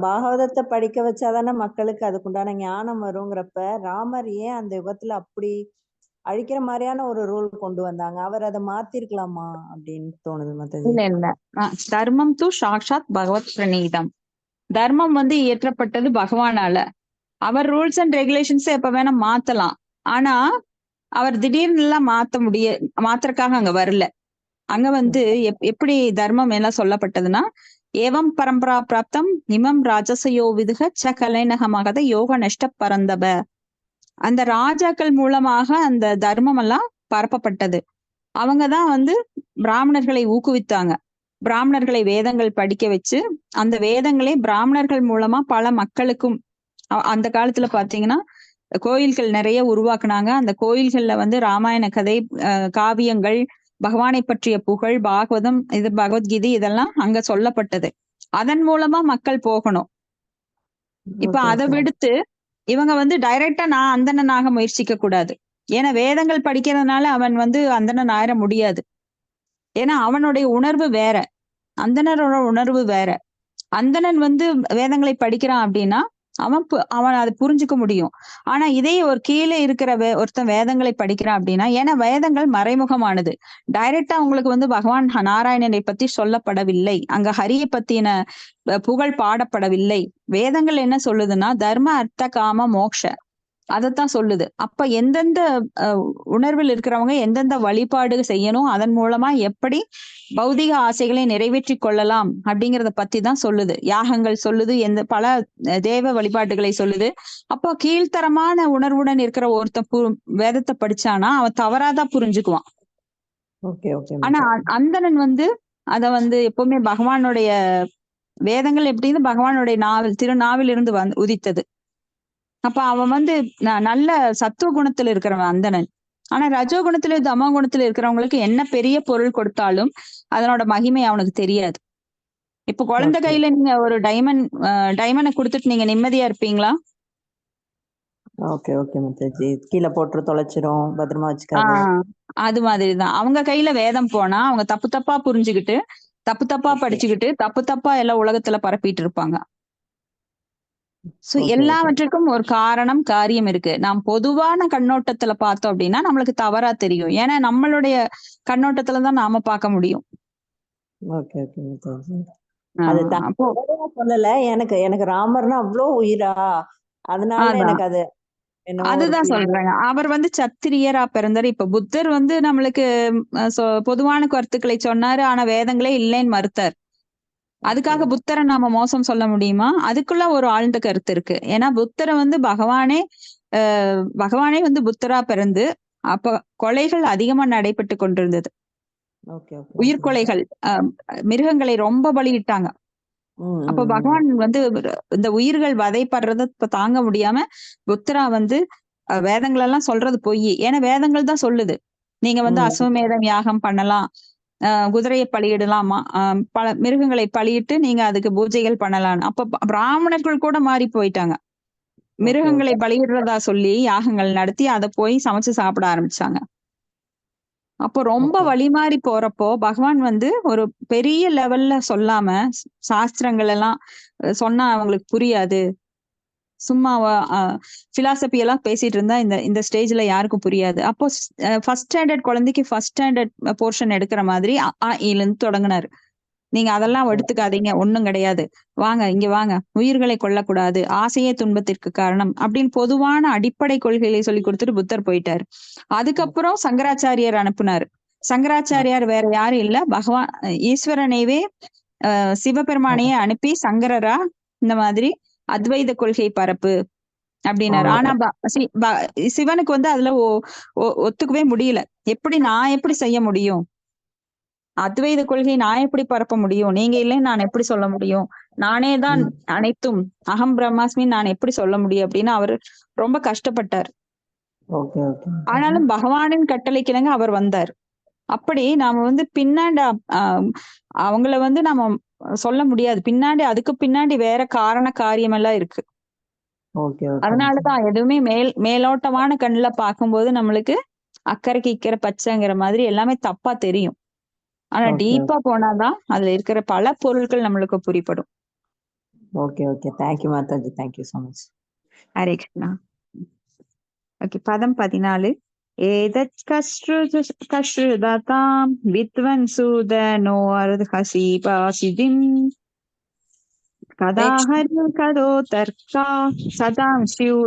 பாகவதத்தை படிக்க வச்சாதானே மக்களுக்கு அதுக்குண்டான ஞானம் வருங்கிறப்ப ராமர் ஏன் அந்த யுகத்துல அப்படி அழிக்கிற மாதிரியான ஒரு ரூல் கொண்டு வந்தாங்க? அவர் அதை மாத்திருக்கலாமா அப்படின்னு தோணுது மாதாஜி. இல்ல, தர்மம் தூ சாக்ஷாத் பகவத் பிரணீதம். தர்மம் வந்து இயற்றப்பட்டது பகவானால. அவர் ரூல்ஸ் அண்ட் ரெகுலேஷன்ஸ் எப்ப வேணா மாத்தலாம். ஆனா அவர் திடீர்னு எல்லாம் மாத்துறதுக்காக அங்க வரல. அங்க வந்து எப்படி தர்மம் எல்லாம் சொல்லப்பட்டதுன்னா, ஏவம் பரம்பரா பிராப்தம் இமம் ராஜசயோ விதுக ச கலைநகமாக யோக நஷ்ட பரந்தப. அந்த ராஜாக்கள் மூலமாக அந்த தர்மம் எல்லாம் பரப்பப்பட்டது. அவங்கதான் வந்து பிராமணர்களை ஊக்குவித்தாங்க. பிராமணர்களை வேதங்கள் படிக்க வச்சு அந்த வேதங்களை பிராமணர்கள் மூலமா பல மக்களுக்கும், அந்த காலத்துல பாத்தீங்கன்னா கோயில்கள் நிறைய உருவாக்குனாங்க. அந்த கோயில்கள்ல வந்து ராமாயண கதை, காவியங்கள், பகவானை பற்றிய புகழ், பாகவதம், இது பகவத்கீதை இதெல்லாம் அங்க சொல்லப்பட்டது. அதன் மூலமா மக்கள் போகணும். இப்ப அதை விடுத்து இவங்க வந்து டைரக்டா நான் அந்தணனாக முயற்சிக்க கூடாது. ஏன்னா வேதங்கள் படிக்கிறதுனால அவன் வந்து அந்தணன் ஆயிட முடியாது. ஏன்னா அவனுடைய உணர்வு வேற, அந்தணரோட உணர்வு வேற. அந்தணன் வந்து வேதங்களை படிக்கிறான் அப்படின்னா அவன் அதை புரிஞ்சுக்க முடியும். ஆனா இதே ஒரு கீழே இருக்கிற ஒருத்தன் வேதங்களை படிக்கிறான் அப்படின்னா, ஏன்னா வேதங்கள் மறைமுகமானது. டைரக்டா உங்களுக்கு வந்து பகவான் நாராயணனை பத்தி சொல்லப்படவில்லை, அங்க ஹரியை பத்தின புகழ் பாடப்படவில்லை. வேதங்கள் என்ன சொல்லுதுன்னா தர்ம அர்த்த காம மோக்ஷ, அதைத்தான் சொல்லுது. அப்ப எந்தெந்த உணர்வில் இருக்கிறவங்க எந்தெந்த வழிபாடு செய்யணும், அதன் மூலமா எப்படி பௌதிக ஆசைகளை நிறைவேற்றி கொள்ளலாம் அப்படிங்கிறத பத்தி தான் சொல்லுது. யாகங்கள் சொல்லுது, பல தேவ வழிபாடுகளை சொல்லுது. அப்போ கீழ்த்தரமான உணர்வுடன் இருக்கிற ஒருத்தன் வேதத்தை படிச்சானா அவன் தவறாதான் புரிஞ்சுக்குவான். ஆனா அந்தணன் வந்து அத வந்து எப்பவுமே பகவானுடைய வேதங்கள் எப்படின்னு பகவானுடைய திருநாவில் இருந்து உதித்தது. அப்ப அவன் வந்து நல்ல சத்துவ குணத்துல இருக்கிறவன் அந்தணன். ஆனா ரஜோகுணத்துல தமோ குணத்துல இருக்கிறவங்களுக்கு என்ன பெரிய பொருள் கொடுத்தாலும் அதனோட மகிமை அவனுக்கு தெரியாது. இப்ப குழந்தை ஓகே கையில நீங்க ஒரு டைமண்டை கொடுத்துட்டு நீங்க நிம்மதியா இருப்பீங்களா? Okay okay Mataji. கீழே போட்டு தொலைச்சிரும், பத்திரமா வச்சுக்காது. ஆஹ் அது மாதிரிதான் அவங்க கையில வேதம் போனா அவங்க தப்பு தப்பா புரிஞ்சுக்கிட்டு தப்பு தப்பா ஓகே படிச்சுக்கிட்டு தப்பு தப்பா எல்லாம் உலகத்துல பரப்பிட்டு இருப்பாங்க. சோ ஓகே ஓகே எல்லாவற்றுக்கும் ஒரு காரணம் காரியம் இருக்கு. நாம் பொதுவான கண்ணோட்டத்துல பார்த்தோம் அப்படின்னா நம்மளுக்கு தவறா தெரியும். ஏன்னா நம்மளுடைய கண்ணோட்டத்துலதான் நாம பார்க்க முடியும். Okay okay Mataji. அது அப்போ தவறா சொல்லல. எனக்கு எனக்கு ராமர்னா அவ்வளோ உயிரா, அதனாலதான் அதான் எனக்கு அது என்னவோ ஒரு அதுதான் ஃபீல். சொல்றேங்க. அவர் சத்திரியரா பிறந்தாரு. இப்ப புத்தர் நம்மளுக்கு பொதுவான கருத்துக்களை சொன்னாரு. ஆனா வேதங்களே இல்லைன்னு மறுத்தார். அதுக்காக புத்தரை நாம மோசம் சொல்ல முடியுமா? அதுக்குள்ள ஒரு ஆழ்ந்த கருத்து இருக்கு. ஏன்னா புத்தரை பகவானே புத்தரா பிறந்து அப்ப கொலைகள் அதிகமா நடைபெற்று கொண்டிருந்தது. ஓகே ஓகே உயிர்கொலைகள், மிருகங்களை ரொம்ப பலியிட்டாங்க. அப்ப பகவான் இந்த உயிர்கள் வதைப்படுறத இப்ப தாங்க முடியாம புத்தரா வேதங்கள் எல்லாம் சொல்றது பொய். ஏன்னா வேதங்கள் தான் சொல்லுது நீங்க அஸ்வமேதம் யாகம் பண்ணலாம், குதிரையை பலியிடலாமா, பல மிருகங்களை பலியிட்டு நீங்க அதுக்கு பூஜைகள் பண்ணலாம். அப்ப பிராமணர்கள் கூட மாறி போயிட்டாங்க. மிருகங்களை பலியிடுறதா சொல்லி யாகங்கள் நடத்தி அதை போய் சமைச்சு சாப்பிட ஆரம்பிச்சாங்க. அப்போ ரொம்ப வழிமாறி போறப்போ பகவான் ஒரு பெரிய லெவல்ல சொல்லாம சாஸ்திரங்கள் எல்லாம் சொன்னா அவங்களுக்கு புரியாது, சும்மா பிலாசபி எல்லாம் பேசிட்டு இருந்தா இந்த ஸ்டேஜ்ல யாருக்கும் புரியாது. அப்போ ஃபர்ஸ்ட் ஸ்டாண்டர்ட் குழந்தைக்கு ஃபர்ஸ்ட் ஸ்டாண்டர்ட் போர்ஷன் எடுக்கிற மாதிரி இருந்து தொடங்கினாரு. நீங்க அதெல்லாம் எடுத்துக்காதீங்க, ஒண்ணும் கிடையாது, வாங்க இங்க வாங்க, உயிர்களை கொல்லக்கூடாது, ஆசையே துன்பத்திற்கு காரணம் அப்படின்னு பொதுவான அடிப்படை கொள்கைகளை சொல்லி கொடுத்துட்டு புத்தர் போயிட்டாரு. அதுக்கப்புறம் சங்கராச்சாரியார் அனுப்புனாரு. சங்கராச்சாரியார் வேற யாரும் இல்ல, பகவான் ஈஸ்வரனைவே சிவபெருமானையே அனுப்பி சங்கரரா இந்த மாதிரி அத்வைத கொள்கை பரப்பு அப்படின்னாரு. ஆனா சிவனுக்கு அதுல ஒத்துக்கவே முடியல. நான் எப்படி செய்ய முடியும், அத்வைத கொள்கை நான் எப்படி பரப்ப முடியும், நீங்க இல்லை நான் எப்படி சொல்ல முடியும், நானே தான் அனைத்தும், அகம் பிரம்மாஸ்மி நான் எப்படி சொல்ல முடியும் அப்படின்னு அவரு ரொம்ப கஷ்டப்பட்டார். ஆனாலும் பகவானின் கட்டளைக்கிழங்க அவர் வந்தார். அப்படி நாம பின்னாடி அவங்கள நாம சொல்ல முடியாது. அதுக்கு பின்னாடி வேற காரண காரியம் எல்லாம் இருக்கு. அதனாலதான் எதுவுமே மேலோட்டமான கண்ணுல பார்க்கும்போது நம்மளுக்கு அக்கறைக்கு இக்கரை பச்சைங்கிற மாதிரி எல்லாமே தப்பா தெரியும். ஆனா டீப்பா போனாதான் அதுல இருக்கிற பல பொருட்கள் நம்மளுக்கு புரிப்படும். ஓகே ஓகே, தேங்க்யூ மாதாஜி, thank you so much. Hare Krishna. Okay, பதம் 14. ஏதத் கஸ்ருதாதாம் வித்வன் சூதனோ அர்ஹசி பாசிதிம் கதாஹரி கதோ தர்க்கா சதாம் சிவ்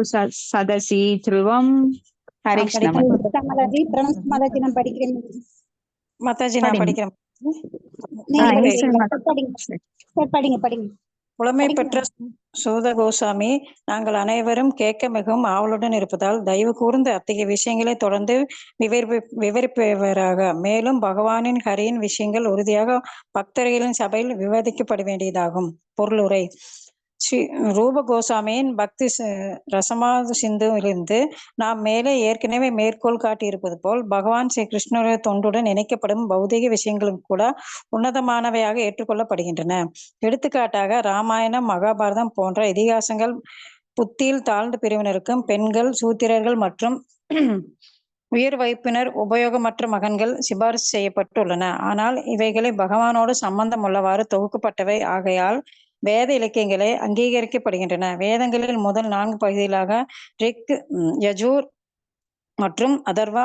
சதசி த்ருவம். ஹரே கிருஷ்ணா. மாதாஜி, பிரணாம் மாதாஜி, நான் படிக்கிறேன் மாதாஜி. நான் படிக்கிறேன். படிங்க. புலமை பெற்ற சூத கோசாமி, நாங்கள் அனைவரும் கேட்க மிகவும் ஆவலுடன் இருப்பதால் தயவு கூர்ந்து அத்தகைய விஷயங்களை தொடர்ந்து விவரிப்பவராக. மேலும் பகவானின் ஹரியின் விஷயங்கள் உறுதியாக பக்தர்களின் சபையில் விவாதிக்கப்பட வேண்டியதாகும். பொருளுரை. ஸ்ரீ ரூப கோசாமியின் பக்தி ரசமாது சிந்துவிலிருந்து நாம் மேலே ஏற்கனவே மேற்கோள் காட்டியிருப்பது போல் பகவான் ஸ்ரீ கிருஷ்ணருடைய தொண்டுடன் இணைக்கப்படும் பௌதிக விஷயங்களும் கூட உன்னதமானவையாக ஏற்றுக்கொள்ளப்படுகின்றன. எடுத்துக்காட்டாக ராமாயணம், மகாபாரதம் போன்ற இதிகாசங்கள் புத்தியில் தாழ்ந்த பிரிவினருக்கும் பெண்கள், சூத்திரர்கள் மற்றும் உயர் வைப்பினர், உபயோகமற்ற மகன்கள் சிபாரிசு செய்யப்பட்டுள்ளன. ஆனால் இவைகளை பகவானோடு சம்பந்தம் உள்ளவாறு தொகுக்கப்பட்டவை ஆகையால் வேத இலக்கியங்களே அங்கீகரிக்கப்படுகின்றன. வேதங்களில் முதல் 4 பகுதிகளாக ரிக், யஜூர் மற்றும் அதர்வா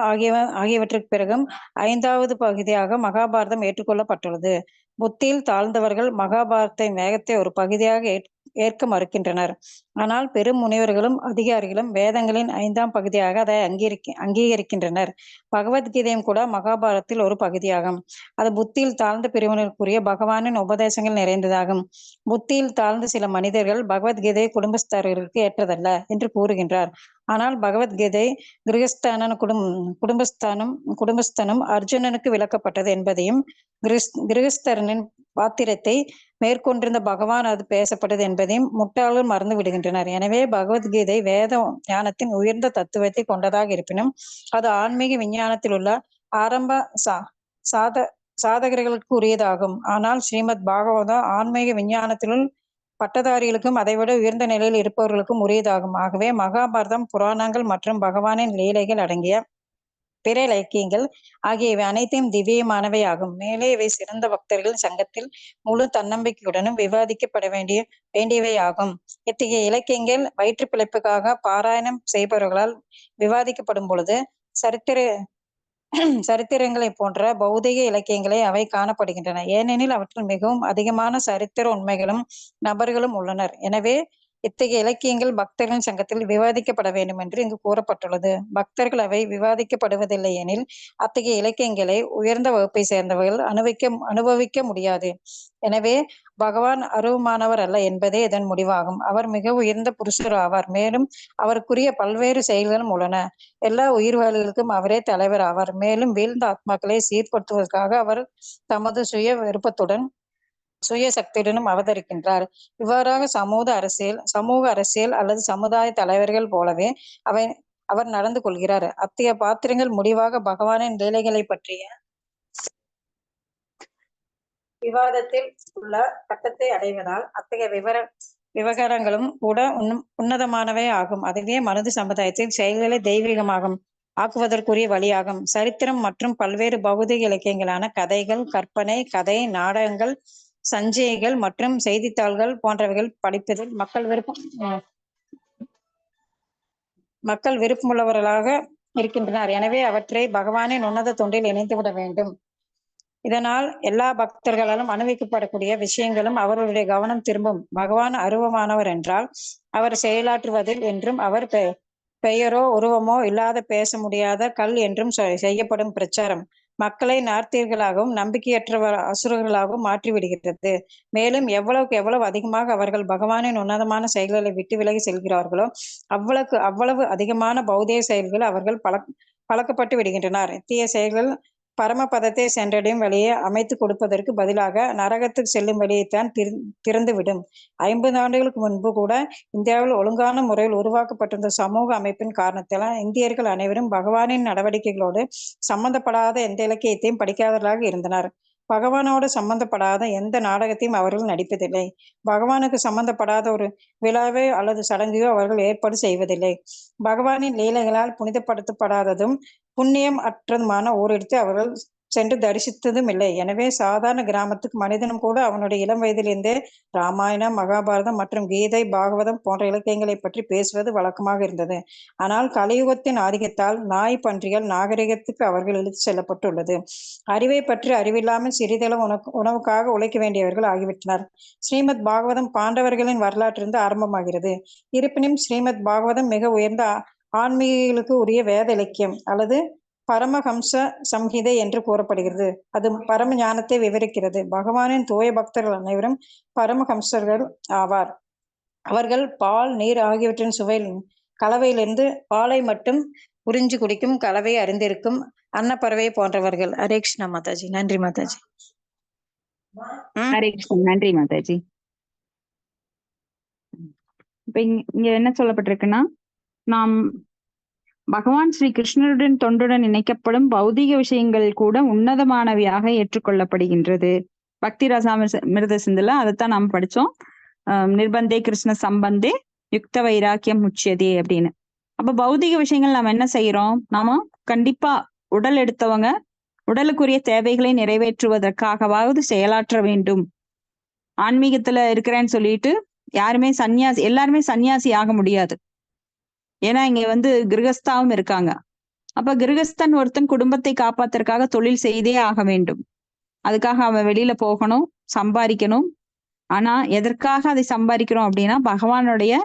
ஆகியவற்றுக்கு பிறகும் 5வது பகுதியாக மகாபாரதம் ஏற்றுக்கொள்ளப்பட்டுள்ளது. புத்தியில் தாழ்ந்தவர்கள் மகாபாரதத்தின் வேகத்தை ஒரு பகுதியாக ஏற்க மறுக்கின்றனர். ஆனால் பெரும் முனிவர்களும் அதிகாரிகளும் வேதங்களின் 5ஆம் பகுதியாக அதை அங்கீகரிக்கின்றனர். பகவத்கீதையும் கூட மகாபாரதத்தில் ஒரு பகுதியாகும். அது புத்தியில் தாழ்ந்த பிரிவினருக்குரிய பகவானின் உபதேசங்கள் நிறைந்ததாகும். புத்தியில் தாழ்ந்த சில மனிதர்கள் பகவத்கீதை குடும்பஸ்தர்களுக்கு ஏற்றதல்ல என்று கூறுகின்றார். ஆனால் பகவத்கீதை குடும்பஸ்தனும் அர்ஜுனனுக்கு விளக்கப்பட்டது என்பதையும், கிரகஸ்தரனின் பாத்திரத்தை மேற்கொண்டிருந்த பகவான் அது பேசப்பட்டது என்பதையும் முட்டாள்கள் மறந்து விடுகின்றனர். எனவே பகவத்கீதை வேத ஞானத்தின் உயர்ந்த தத்துவத்தை கொண்டதாக இருப்பினும் அது ஆன்மீக விஞ்ஞானத்தில் உள்ள ஆரம்ப சாதகர்களுக்கு உரியதாகும். ஆனால் ஸ்ரீமத் பாகவதம் ஆன்மீக விஞ்ஞானத்திலும் பட்டதாரிகளுக்கும் அதைவிட உயர்ந்த நிலையில் இருப்பவர்களுக்கும் உரியதாகும். ஆகவே மகாபாரதம், புராணங்கள் மற்றும் பகவானின் லீலைகள் அடங்கிய பிற இலக்கியங்கள் ஆகியவை அனைத்தையும் திவ்யமானவை ஆகும். மேலே இவை சிறந்த பக்தர்கள் சங்கத்தில் முழு தன்னம்பிக்கையுடனும் விவாதிக்கப்பட வேண்டியவை ஆகும். இத்தகைய இலக்கியங்கள் வயிற்று பிழைப்புக்காக பாராயணம் செய்பவர்களால் விவாதிக்கப்படும் பொழுது சரித்திரங்களை போன்ற பௌதிக இலக்கியங்களை அவை காணப்படுகின்றன. ஏனெனில் அவற்றில் மிகவும் அதிகமான சரித்திர உண்மைகளும் நபர்களும் உள்ளனர். எனவே இத்தகைய இலக்கியங்கள் பக்தர்களின் சங்கத்தில் விவாதிக்கப்பட வேண்டும் என்று இங்கு கூறப்பட்டுள்ளது. பக்தர்கள் அவை விவாதிக்கப்படுவதில்லை எனில் அத்தகைய இலக்கியங்களை உயர்ந்த வகுப்பை சேர்ந்தவர்கள் அனுபவிக்க முடியாது. எனவே பகவான் அருவமானவர் அல்ல என்பதே இதன் முடிவாகும். அவர் மிக உயர்ந்த புருஷர் ஆவார். மேலும் அவருக்குரிய பல்வேறு செயல்களும் உள்ளன. எல்லா உயிர்வாழிகளுக்கும் அவரே தலைவர் ஆவார். மேலும் வீழ்ந்த ஆத்மாக்களை சீர்படுத்துவதற்காக அவர் தமது சுய விருப்பத்துடன் சுய சக்தியுடனும் அவதரிக்கின்றார். இவ்வாறாக சமூக அரசியல் அல்லது சமுதாய தலைவர்கள் போலவே அவர் நடந்து கொள்கிறார். அத்தகைய பாத்திரங்கள் முடிவாக பகவானின் லீலைகளை பற்றிய விவாதத்தில் உள்ள கட்டத்தை அடைவதால் அத்தகைய விவகாரங்களும் கூட உன்னதமானவை ஆகும். அதுவே மனித சமுதாயத்தில் செயல்களை தெய்வீகமாகும் ஆக்குவதற்குரிய வழியாகும். சரித்திரம் மற்றும் பல்வேறு பௌதிக இலக்கியங்களான கதைகள், கற்பனை கதை, நாடகங்கள், சஞ்சிகைகள் மற்றும் செய்தித்தாள்கள் போன்றவைகள் படிப்பதில் மக்கள் விருப்பமுள்ளவர்களாக இருக்கின்றனர். எனவே அவற்றை பகவானின் உன்னத தொண்டில் இணைந்துவிட வேண்டும். இதனால் எல்லா பக்தர்களாலும் அனுபவிக்கப்படக்கூடிய விஷயங்களும் அவர்களுடைய கவனம் திரும்பும். பகவான் அருவமானவர் என்றால் அவர் செயலாற்றுவதில் என்றும் அவர் பெயரோ உருவமோ இல்லாத பேச முடியாத கல் என்றும் செய்யப்படும் பிரச்சாரம் மக்களை நார்த்தியர்களாகவும் நம்பிக்கையற்ற அசுரர்களாகவும் மாற்றிவிடுகிறது. மேலும் எவ்வளவு அதிகமாக அவர்கள் பகவானின் உன்னதமான செயல்களை விட்டு விலகி செல்கிறார்களோ அவ்வளவு அதிகமான பௌதிக செயல்கள் அவர்கள் பழக்கப்பட்டு விடுகின்றனர். தீய செயல்கள் பரமபதத்தை சென்றடையும் வழியை அமைத்து கொடுப்பதற்கு பதிலாக நரகத்துக்கு செல்லும் வழியைத்தான் திறந்துவிடும். 50 ஆண்டுகளுக்கு முன்பு கூட இந்தியாவில் ஒழுங்கான முறையில் உருவாக்கப்பட்டிருந்த சமூக அமைப்பின் காரணத்தால் இந்தியர்கள் அனைவரும் பகவானின் நடவடிக்கைகளோடு சம்பந்தப்படாத எந்த இலக்கியத்தையும் படிக்காதவர்களாக இருந்தனர். பகவானோடு சம்பந்தப்படாத எந்த நாடகத்தையும் அவர்கள் நடிப்பதில்லை. பகவானுக்கு சம்பந்தப்படாத ஒரு விழாவை அல்லது சடங்கையோ அவர்கள் ஏற்பாடு செய்வதில்லை. பகவானின் லீலைகளால் புனிதப்படுத்தப்படாததும் புண்ணியம் அற்றதுமான ஓரிடத்தை அவர்கள் சென்று தரிசித்ததும் இல்லை. எனவே சாதாரண கிராமத்துக்கு மனிதனும் கூட அவனுடைய இளம் வயதிலிருந்தே ராமாயணம், மகாபாரதம் மற்றும் கீதை, பாகவதம் போன்ற இலக்கியங்களை பற்றி பேசுவது வழக்கமாக இருந்தது. ஆனால் கலியுகத்தின் ஆதிக்கத்தால் நாய் பன்றிகள் நாகரிகத்துக்கு அவர்கள் இழுத்து செல்லப்பட்டுள்ளது. அறிவை பற்றி அறிவில்லாமல் சிறிதளவு உணவுக்காக உழைக்க வேண்டியவர்கள் ஆகிவிட்டனர். ஸ்ரீமத் பாகவதம் பாண்டவர்களின் வரலாற்றிலிருந்து ஆரம்பமாகிறது. இருப்பினும் ஸ்ரீமத் பாகவதம் மிக உயர்ந்த ஆன்மீகங்களுக்கு உரிய வேத இலக்கியம் அல்லது பரமஹம்ச சம்ஹிதை என்று கூறப்படுகிறது. அது பரம ஞானத்தை விவரிக்கிறது. பகவானின் தூய பக்தர்கள் அனைவரும் பரமஹம்சர்கள் ஆவார். அவர்கள் பால், நீர் ஆகியவற்றின் சுவையில் கலவையிலிருந்து பாலை மட்டும் உறிஞ்சி குடிக்கும் கலவையை அறிந்திருக்கும் அன்னப்பறவை போன்றவர்கள். ஹரே கிருஷ்ணா மாதாஜி. நன்றி மாதாஜி. ஹரே கிருஷ்ணா. நன்றி மாதாஜி. இப்ப இங்க என்ன சொல்லப்பட்டிருக்குன்னா, நாம் பகவான் ஸ்ரீ கிருஷ்ணருடன் தொண்டுடன் இணைக்கப்படும் பௌதிக விஷயங்கள் கூட உன்னதமானவையாக ஏற்றுக்கொள்ளப்படுகின்றது. பக்தி ரசாமிர்த சிந்துல அதைத்தான் நாம் படிச்சோம். நிர்பந்தே கிருஷ்ண சம்பந்தே யுக்த வைராக்கியம் முச்சியதே அப்படின்னு. அப்ப பௌதிக விஷயங்கள் நம்ம என்ன செய்யறோம்? நாம கண்டிப்பா உடல் எடுத்தவங்க உடலுக்குரிய தேவைகளை நிறைவேற்றுவதற்காகவாவது செயலாற்ற வேண்டும். ஆன்மீகத்துல இருக்கிறேன்னு சொல்லிட்டு எல்லாருமே சன்னியாசி ஆக முடியாது. ஏன்னா இங்க கிரகஸ்தாவும் இருக்காங்க. அப்ப கிரகஸ்தன் ஒருத்தன் குடும்பத்தை காப்பாத்துறதுக்காக தொழில் செய்தே ஆக வேண்டும். அதுக்காக அவன் வெளியில போகணும், சம்பாதிக்கணும். ஆனா எதற்காக அதை சம்பாதிக்கிறோம் அப்படின்னா பகவானுடைய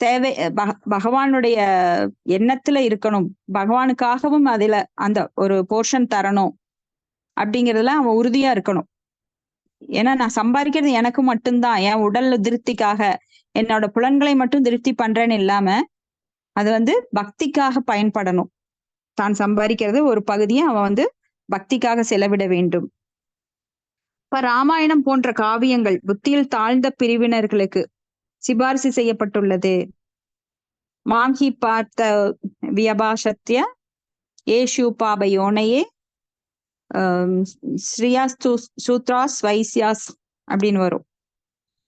தேவை, பகவானுடைய எண்ணத்துல இருக்கணும், பகவானுக்காகவும் அதுல அந்த ஒரு போர்ஷன் தரணும் அப்படிங்கிறதுல அவன் உறுதியா இருக்கணும். ஏன்னா நான் சம்பாதிக்கிறது எனக்கு மட்டும்தான், என் உடல் திருப்திக்காக என்னோட புலன்களை மட்டும் திருப்தி பண்றேன்னு இல்லாம அது பக்திக்காக பயன்படணும். தான் சம்பாதிக்கிறது ஒரு பகுதியை அவன் பக்திக்காக செலவிட வேண்டும். இப்ப ராமாயணம் போன்ற காவியங்கள் புத்தியில் தாழ்ந்த பிரிவினர்களுக்கு சிபாரிசு செய்யப்பட்டுள்ளது. மாம்ஹி பார்த்த வியபாஷத்ய ஏஷு பாபயோனையே ஸ்ரீயாஸ் சூத்ராஸ் வைசியாஸ் அப்படின்னு வரும்.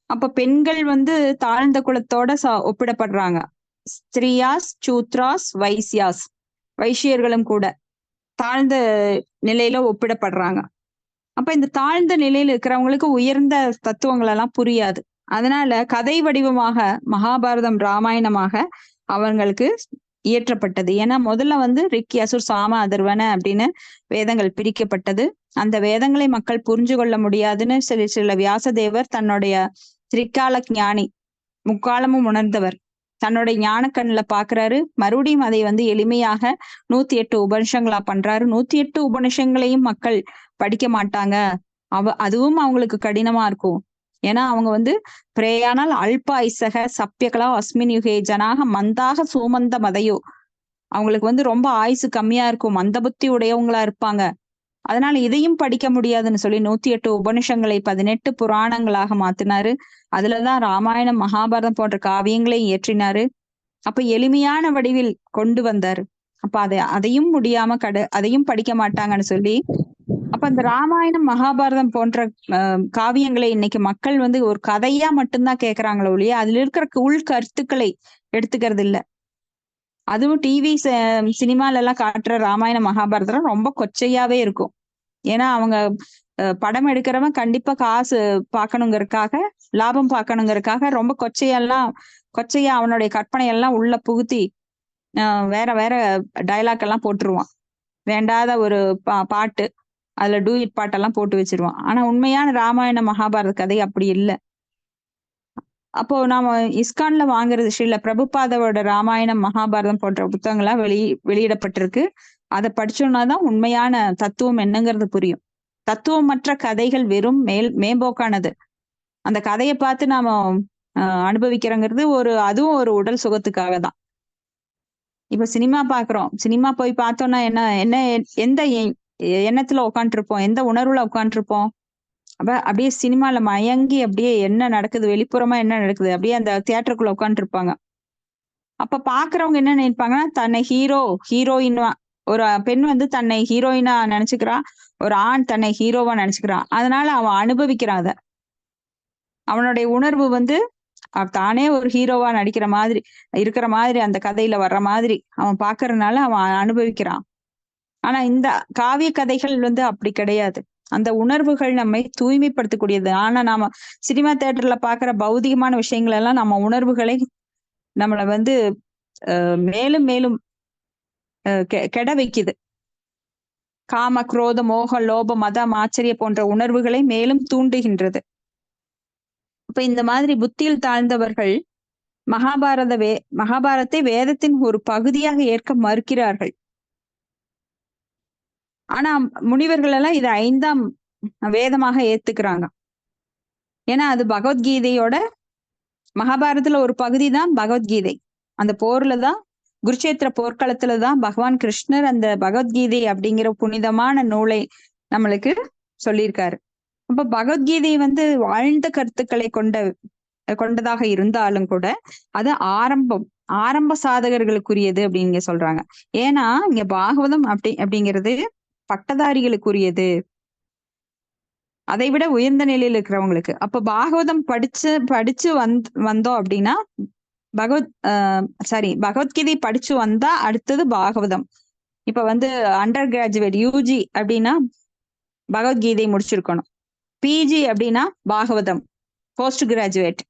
அப்ப பெண்கள் வந்து தாழ்ந்த குலத்தோட ஒப்பிடப்படுறாங்க. ஸ்திரியாஸ் சூத்ராஸ் வைசியாஸ், வைசியர்களும் கூட தாழ்ந்த நிலையில ஒப்பிடப்படுறாங்க. அப்ப இந்த தாழ்ந்த நிலையில இருக்கிறவங்களுக்கு உயர்ந்த தத்துவங்கள் எல்லாம் புரியாது. அதனால கதை வடிவமாக மகாபாரதம் ராமாயணமாக அவங்களுக்கு இயற்றப்பட்டது. ஏன்னா முதல்ல வந்து ரிக் யசுர் சாம அதர்வன அப்படின்னு வேதங்கள் பிரிக்கப்பட்டது. அந்த வேதங்களை மக்கள் புரிஞ்சு கொள்ள முடியாதுன்னு சில வியாசதேவர் தன்னுடைய திரிகால ஞானி, முக்காலமும் உணர்ந்தவர், தன்னுடைய ஞான கண்ணுல பாக்குறாரு. மறுபடியும் அதை வந்து எளிமையாக 108 உபனிஷங்களா பண்றாரு. 108 உபனிஷங்களையும் மக்கள் படிக்க மாட்டாங்க. அதுவும் அவங்களுக்கு கடினமா இருக்கும். ஏன்னா அவங்க வந்து பிரேயானால் அல்ப ஐசக சப்பியகலா அஸ்மின் யுகே ஜனாக மந்தாக சூமந்த மதையோ, அவங்களுக்கு வந்து ரொம்ப ஆயுசு கம்மியா இருக்கும், மந்த புத்தி உடையவங்களா இருப்பாங்க. அதனால இதையும் படிக்க முடியாதுன்னு சொல்லி 108 உபனிஷங்களை 18 புராணங்களாக மாத்தினாரு. அதுலதான் ராமாயணம் மகாபாரதம் போன்ற காவியங்களை இயற்றினாரு. அப்ப எளிமையான வடிவில் கொண்டு வந்தாரு. அப்ப அதையும் முடியாம அதையும் படிக்க மாட்டாங்கன்னு சொல்லி, அப்ப அந்த ராமாயணம் மகாபாரதம் போன்ற காவியங்களை இன்னைக்கு மக்கள் வந்து ஒரு கதையா மட்டும்தான் கேட்கறாங்களோ ஒழிய அதுல இருக்கிற உள் கருத்துக்களை எடுத்துக்கிறது இல்ல. அதுவும் டிவி சினிமால எல்லாம் காட்டுற ராமாயண மகாபாரதம் ரொம்ப கொச்சையாவே இருக்கும். ஏன்னா அவங்க படம் எடுக்கிறவன் கண்டிப்பா காசு பார்க்கணுங்கிறதுக்காக, லாபம் பார்க்கணுங்கிறதுக்காக ரொம்ப கொச்சையா அவனுடைய கற்பனை எல்லாம் உள்ள புகுத்தி வேற வேற டைலாக் எல்லாம் போட்டுருவான். வேண்டாத ஒரு பாட்டு, அதுல டூயிட் பாட்டெல்லாம் போட்டு வச்சிருவான். ஆனா உண்மையான ராமாயண மகாபாரத கதை அப்படி இல்லை. அப்போ நாம இஸ்கான்ல வாங்குறது ஸ்ரீல பிரபுபாதவோட ராமாயணம் மகாபாரதம் போன்ற புத்தகங்கள்லாம் வெளியிடப்பட்டிருக்கு. அதை படிச்சோம்னாதான் உண்மையான தத்துவம் என்னங்கிறது புரியும். தத்துவமற்ற கதைகள் வெறும் மேம்போக்கானது. அந்த கதையை பார்த்து நாம அனுபவிக்கிறோங்கிறது அதுவும் ஒரு உடல் சுகத்துக்காக தான். இப்ப சினிமா பாக்குறோம், சினிமா போய் பார்த்தோம்னா எந்த எண்ணத்துல உட்காந்துருப்போம், எந்த உணர்வுல உட்காந்துருப்போம். அப்படியே சினிமால மயங்கி அப்படியே என்ன நடக்குது, வெளிப்புறமா என்ன நடக்குது, அப்படியே அந்த தியேட்டருக்குள்ள உட்காந்துட்டு இருப்பாங்க. அப்ப பாக்குறவங்க என்ன நினைப்பாங்கன்னா, தன்னை ஹீரோயின், ஒரு பெண் வந்து தன்னை ஹீரோயினா நினைச்சுக்கிறா, ஒரு ஆண் தன்னை ஹீரோவா நினைச்சுக்கிறான். அதனால அவன் அனுபவிக்கிறான். அத அவனுடைய உணர்வு வந்து தானே ஒரு ஹீரோவா நடிக்கிற மாதிரி இருக்கிற மாதிரி, அந்த கதையில வர்ற மாதிரி அவன் பாக்குறதுனால அவன் அனுபவிக்கிறான். ஆனா இந்த காவிய கதைகள் வந்து அப்படி கிடையாது. அந்த உணர்வுகள் நம்மை தூய்மைப்படுத்தக்கூடியது. ஆனா நாம சினிமா தியேட்டர்ல பாக்குற பௌதிகமான விஷயங்கள் எல்லாம் நம்ம உணர்வுகளை நம்மளை வந்து மேலும் மேலும் கெட வைக்குது. காம, குரோத, மோக, லோபம், மதம், ஆச்சரிய போன்ற உணர்வுகளை மேலும் தூண்டுகின்றது. இப்ப இந்த மாதிரி புத்தியில் தாழ்ந்தவர்கள் மகாபாரதத்தை வேதத்தின் ஒரு பகுதியாக ஏற்க மறுக்கிறார்கள். ஆனா முனிவர்கள் எல்லாம் இதை 5ஆம் வேதமாக ஏத்துக்கிறாங்க. ஏன்னா அது பகவத்கீதையோட, மகாபாரதத்துல ஒரு பகுதி தான் பகவத்கீதை. அந்த போர்ல தான், குருட்சேத்திர போர்க்களத்துலதான் பகவான் கிருஷ்ணர் அந்த பகவத்கீதை அப்படிங்கிற புனிதமான நூலை நம்மளுக்கு சொல்லியிருக்காரு. அப்ப பகவத்கீதை வந்து வாழ்ந்த கருத்துக்களை கொண்டதாக இருந்தாலும் கூட அது ஆரம்ப சாதகர்களுக்குரியது அப்படின்னு சொல்றாங்க. ஏன்னா இங்க பாகவதம் அப்படிங்கிறது பட்டதாரிகளுக்குரியது, அதை விட உயர்ந்த நிலையில் இருக்கிறவங்களுக்கு. அப்ப பாகவதம் படிச்சு வந்தோம் அப்படின்னா பகவத்கீதை படிச்சு வந்தா அடுத்தது பாகவதம். இப்ப வந்து அண்டர் கிராஜுவேட் யூஜி அப்படின்னா பகவத்கீதை முடிச்சிருக்கணும். பிஜி அப்படின்னா பாகவதம் போஸ்ட் கிராஜுவேட்.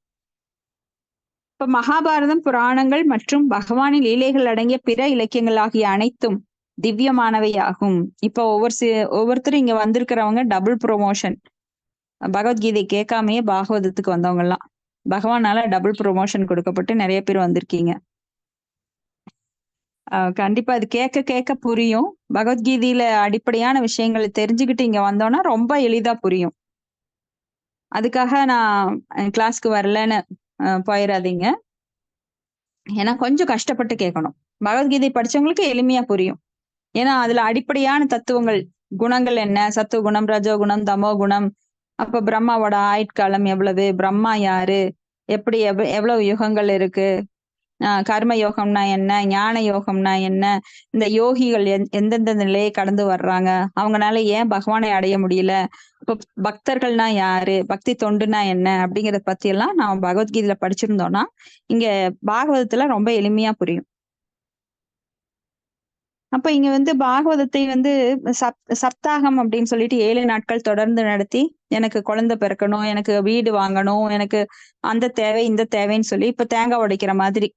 இப்ப மகாபாரதம், புராணங்கள் மற்றும் பகவானின் லீலைகள் அடங்கிய பிற இலக்கியங்கள் ஆகிய அனைத்தும் திவ்யமானவை ஆகும். இப்ப ஒவ்வொருத்தரும் இங்க வந்திருக்கிறவங்க டபுள் ப்ரொமோஷன். பகவத்கீதை கேட்காமையே பாகவதத்துக்கு வந்தவங்க எல்லாம் பகவானால டபுள் ப்ரொமோஷன் கொடுக்கப்பட்டு நிறைய பேர் வந்திருக்கீங்க. கண்டிப்பா அது கேட்க புரியும். பகவத்கீதையில அடிப்படையான விஷயங்களை தெரிஞ்சுக்கிட்டு இங்க வந்தோம்னா ரொம்ப எளிதா புரியும். அதுக்காக நான் கிளாஸ்க்கு வரலன்னு போயிடாதீங்க. ஏன்னா கொஞ்சம் கஷ்டப்பட்டு கேட்கணும். பகவத்கீதை படிச்சவங்களுக்கு எளிமையா புரியும். ஏன்னா அதுல அடிப்படையான தத்துவங்கள், குணங்கள் என்ன, சத்துவ குணம், ரஜோ குணம், தமோ குணம், அப்ப பிரம்மாவோட ஆயுட்காலம் எவ்வளவு, பிரம்மா யாரு, எப்படி எவ்வளவு யுகங்கள் இருக்கு, கர்ம யோகம்னா என்ன, ஞான யோகம்னா என்ன, இந்த யோகிகள் எந்தெந்த நிலையை கடந்து வர்றாங்க, அவங்கனால ஏன் பகவானை அடைய முடியல, இப்ப பக்தர்கள்னா யாரு, பக்தி தொண்டுனா என்ன அப்படிங்கறத பத்தி எல்லாம் நாம பகவத்கீதையில படிச்சிருந்தோம்னா இங்க பாகவதத்துல ரொம்ப எளிமையா புரியும். அப்ப இங்க வந்து பாகவதத்தை வந்து சப்தாகம் அப்படின்னு சொல்லிட்டு 7 நாட்கள் தொடர்ந்து நடத்தி, எனக்கு குழந்தை பிறக்கணும், எனக்கு வீடு வாங்கணும், எனக்கு அந்த தேவை இந்த தேவைன்னு சொல்லி இப்ப தேங்காய் உடைக்கிற மாதிரி.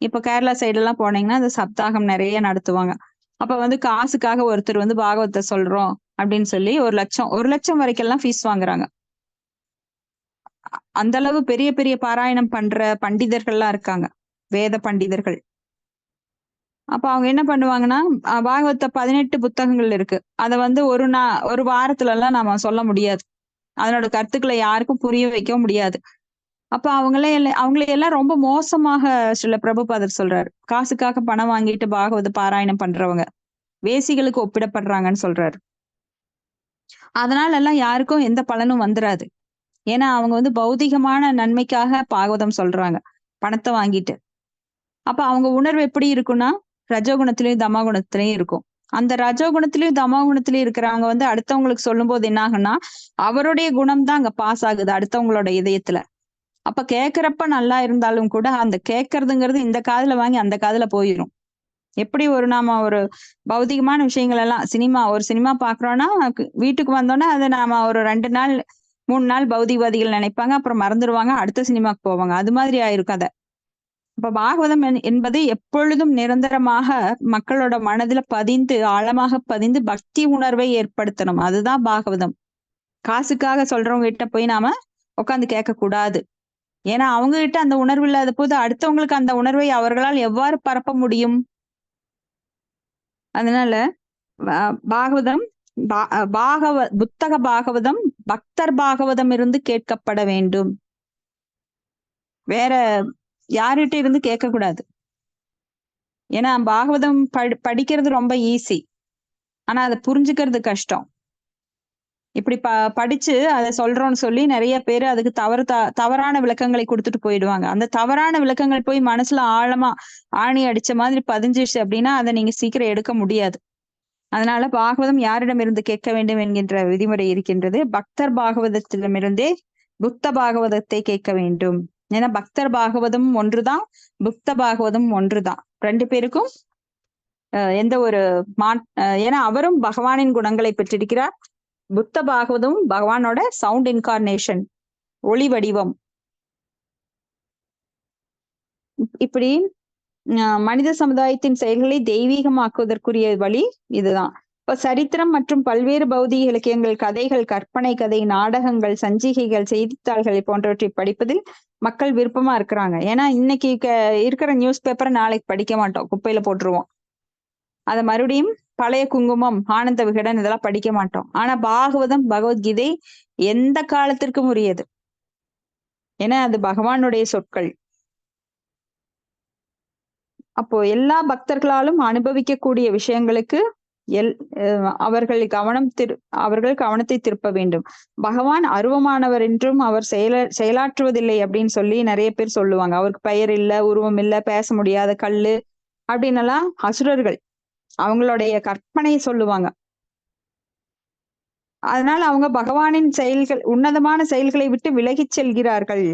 இப்ப கேரளா சைடு எல்லாம் போனீங்கன்னா அந்த சப்தாகம் நிறைய நடத்துவாங்க. அப்ப வந்து காசுக்காக ஒருத்தர் வந்து பாகவத்தை சொல்றோம் அப்படின்னு சொல்லி 1,00,000 வரைக்கும் எல்லாம் ஃபீஸ் வாங்குறாங்க. அந்த அளவு பெரிய பெரிய பாராயணம் பண்ற பண்டிதர்கள்லாம் இருக்காங்க, வேத பண்டிதர்கள். அப்ப அவங்க என்ன பண்ணுவாங்கன்னா, பாகவத 18 புத்தகங்கள் இருக்கு. அத வந்து ஒரு வாரத்துல எல்லாம் நாம சொல்ல முடியாது. அதனோட கருத்துக்களை யாருக்கும் புரிய வைக்க முடியாது. அப்ப அவங்களை எல்லாம் ரொம்ப மோசமாக ஸ்ரீல பிரபுபாதர் சொல்றாரு. காசுக்காக பணம் வாங்கிட்டு பாகவத பாராயணம் பண்றவங்க வேசிகளுக்கு ஒப்பிடப்படுறாங்கன்னு சொல்றாரு. அதனால எல்லாம் யாருக்கும் எந்த பலனும் வந்துராது. ஏன்னா அவங்க வந்து பௌதிகமான நன்மைக்காக பாகவதம் சொல்றாங்க, பணத்தை வாங்கிட்டு. அப்ப அவங்க உணர்வு எப்படி இருக்குன்னா, ரஜோகுணத்திலயும் தமோ குணத்திலயும் இருக்கும். அந்த ரஜோகுணத்திலயும் தமோ குணத்திலயும் இருக்கிறவங்க வந்து அடுத்தவங்களுக்கு சொல்லும் போது என்ன ஆகுன்னா, அவருடைய குணம் தான் அங்க பாஸ் ஆகுது அடுத்தவங்களோட இதயத்துல. அப்ப கேட்கறப்ப நல்லா இருந்தாலும் கூட அந்த கேட்கறதுங்கிறது இந்த காதுல வாங்கி அந்த காதுல போயிடும். எப்படி நாம ஒரு பௌதிகமான விஷயங்கள் எல்லாம் ஒரு சினிமா பாக்குறோம்னா வீட்டுக்கு வந்தோம்னா அதை நாம ஒரு 2 நாள் 3 நாள் பௌதிகவாதிகள் நினைப்பாங்க, அப்புறம் மறந்துடுவாங்க, அடுத்த சினிமாக்கு போவாங்க. அது மாதிரி ஆயிருக்கும் கதை. இப்ப பாகவதம் என்பது எப்பொழுதும் நிரந்தரமாக மக்களோட மனதுல ஆழமாக பதிந்து பக்தி உணர்வை ஏற்படுத்தணும். அதுதான் பாகவதம். காசுக்காக சொல்றவங்க கிட்ட போய் நாம உட்காந்து கேட்க கூடாது. ஏன்னா அவங்க கிட்ட அந்த உணர்வு இல்லாத போது அடுத்தவங்களுக்கு அந்த உணர்வை அவர்களால் எவ்வாறு பரப்ப முடியும்? அதனால பாகவதம் புத்தக பாகவதம் பக்தர் பாகவதம் இருந்து கேட்கப்பட வேண்டும். வேற யார்கிட்ட இருந்து கேட்க கூடாது. ஏன்னா பாகவதம் படிக்கிறது ரொம்ப ஈஸி, ஆனா அதை புரிஞ்சுக்கிறது கஷ்டம். இப்படி படிச்சு அதை சொல்றோம்னு சொல்லி நிறைய பேர் அதுக்கு தவறான விளக்கங்களை கொடுத்துட்டு போயிடுவாங்க. அந்த தவறான விளக்கங்கள் போய் மனசுல ஆழமா ஆணி அடிச்ச மாதிரி பதிஞ்சிருச்சு அப்படின்னா அதை நீங்க சீக்கிரம் எடுக்க முடியாது. அதனால பாகவதம் யாரிடமிருந்து கேட்க வேண்டும் என்கின்ற விதிமுறை இருக்கின்றது. பக்தர் பாகவதத்திடமிருந்தே புத்த பாகவதத்தை கேட்க வேண்டும். ஏன்னா பக்தர் பாகவதம் ஒன்றுதான், புத்த பாகவதம் ஒன்றுதான். 2 பேருக்கும் எந்த ஒரு ஏன்னா அவரும் பகவானின் குணங்களை பெற்றிருக்கிறார். புத்த பாகவதம் பகவானோட சவுண்ட் இன்கார்னேஷன், ஒளி வடிவம். இப்படி மனித சமுதாயத்தின் செயல்களை தெய்வீகமாக்குவதற்குரிய வழி இதுதான். இப்ப சரித்திரம் மற்றும் பல்வேறு பௌதிக இலக்கியங்கள், கதைகள், கற்பனை கதை, நாடகங்கள், சஞ்சிகைகள், செய்தித்தாள்கள் போன்றவற்றை படிப்பதில் மக்கள் விருப்பமா இருக்கிறாங்க. ஏன்னா இன்னைக்கு இருக்கிற நியூஸ் பேப்பரை நாளைக்கு படிக்க மாட்டோம், குப்பையில போட்டுருவோம். அதை மறுபடியும் பழைய குங்குமம், ஆனந்த விகடன் இதெல்லாம் படிக்க மாட்டோம். ஆனா பாகவதம், பகவத்கீதை எந்த காலத்திற்கும் உரியது. ஏன்னா அது பகவானுடைய சொற்கள். அப்போ எல்லா பக்தர்களாலும் அனுபவிக்கக்கூடிய விஷயங்களுக்கு அவர்கள் கவனத்தை திருப்ப வேண்டும். பகவான் அருவமானவர் என்றும் அவர் செயலாற்றுவதில்லை அப்படின்னு சொல்லி நிறைய பேர் சொல்லுவாங்க. அவருக்கு பெயர் இல்ல, உருவம் இல்ல, பேச முடியாத கல்லு அப்படின்னு எல்லாம் அசுரர்கள் அவங்களுடைய கற்பனை சொல்லுவாங்க. அதனால அவங்க பகவானின் செயல்கள், உன்னதமான செயல்களை விட்டு விலகிச் செல்கிறார்கள்.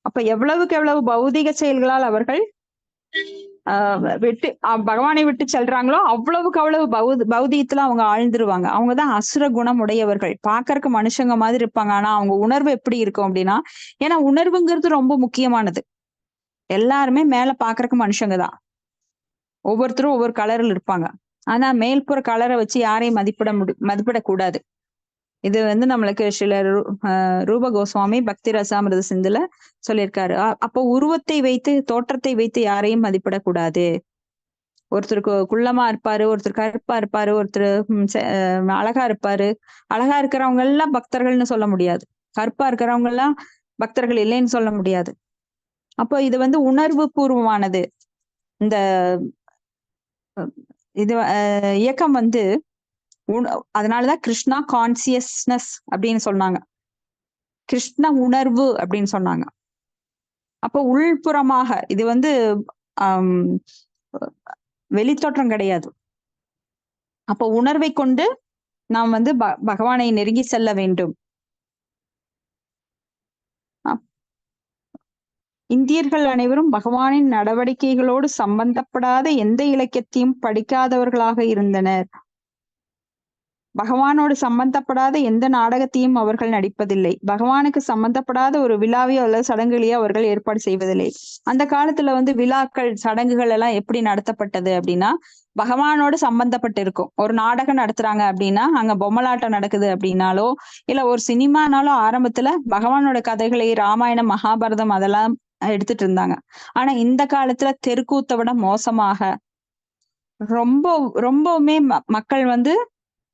அப்ப எவ்வளவுக்கு எவ்வளவு பௌதிக செயல்களால் அவர்கள் பகவானை விட்டு செல்றாங்களோ அவ்வளவுக்கு அவ்வளவு பௌதிகத்துல அவங்க ஆழ்ந்துருவாங்க. அவங்கதான் அசுர குணம் உடையவர்கள். பாக்கறதுக்கு மனுஷங்க மாதிரி இருப்பாங்க, ஆனா அவங்க உணர்வு எப்படி இருக்கும் அப்படின்னா, ஏன்னா உணர்வுங்கிறது ரொம்ப முக்கியமானது. எல்லாருமே மேல பாக்குறதுக்கு மனுஷங்க தான், ஒவ்வொருத்தரும் ஒவ்வொரு கலர்ல இருப்பாங்க. ஆனா மேல்புற கலரை வச்சு யாரையும் மதிப்பிடக்கூடாது. இது வந்து நம்மளுக்கு சில ரூப கோஸ்வாமி பக்தி ரசாமிரத சிந்துல சொல்லியிருக்காரு. அப்போ உருவத்தை வைத்து, தோற்றத்தை வைத்து யாரையும் மதிப்பிடக்கூடாது. ஒருத்தருக்கு குள்ளமா இருப்பாரு, ஒருத்தர் கருப்பா இருப்பாரு, ஒருத்தர் அழகா இருப்பாரு. அழகா இருக்கிறவங்க எல்லாம் பக்தர்கள்னு சொல்ல முடியாது, கருப்பா இருக்கிறவங்க எல்லாம் பக்தர்கள் இல்லைன்னு சொல்ல முடியாது. அப்போ இது வந்து உணர்வு பூர்வமானது. இந்த இது இயக்கம் வந்து அதனாலதான் கிருஷ்ணா கான்சியஸ்னஸ் அப்படின்னு சொன்னாங்க, கிருஷ்ண உணர்வு அப்படின்னு சொன்னாங்க. அப்ப உள்புறமாக இது வந்து ஆம், வெளித்தோற்றம் கிடையாது. அப்ப உணர்வை கொண்டு நாம் வந்து பகவானை நெருங்கி செல்ல வேண்டும். இந்தியர்கள் அனைவரும் பகவானின் நடவடிக்கைகளோடு சம்பந்தப்படாத எந்த இலக்கியத்தையும் படிக்காதவர்களாக இருந்தனர். பகவானோடு சம்பந்தப்படாத எந்த நாடகத்தையும் அவர்கள் நடிப்பதில்லை. பகவானுக்கு சம்பந்தப்படாத ஒரு விழாவையோ அல்லது சடங்குகளையோ அவர்கள் ஏற்பாடு செய்வதில்லை. அந்த காலத்துல வந்து விழாக்கள் சடங்குகள் எல்லாம் எப்படி நடத்தப்பட்டது அப்படின்னா, பகவானோடு சம்பந்தப்பட்டு இருக்கும். ஒரு நாடகம் நடத்துறாங்க அப்படின்னா அங்க பொம்மலாட்டம் நடக்குது அப்படின்னாலோ இல்ல ஒரு சினிமானாலும் ஆரம்பத்துல பகவானோட கதைகளை ராமாயணம் மகாபாரதம் அதெல்லாம் எடுத்துட்டு இருந்தாங்க. ஆனா இந்த காலத்துல தெருக்கூத்தை விட மோசமாக ரொம்ப ரொம்பவுமே மக்கள் வந்து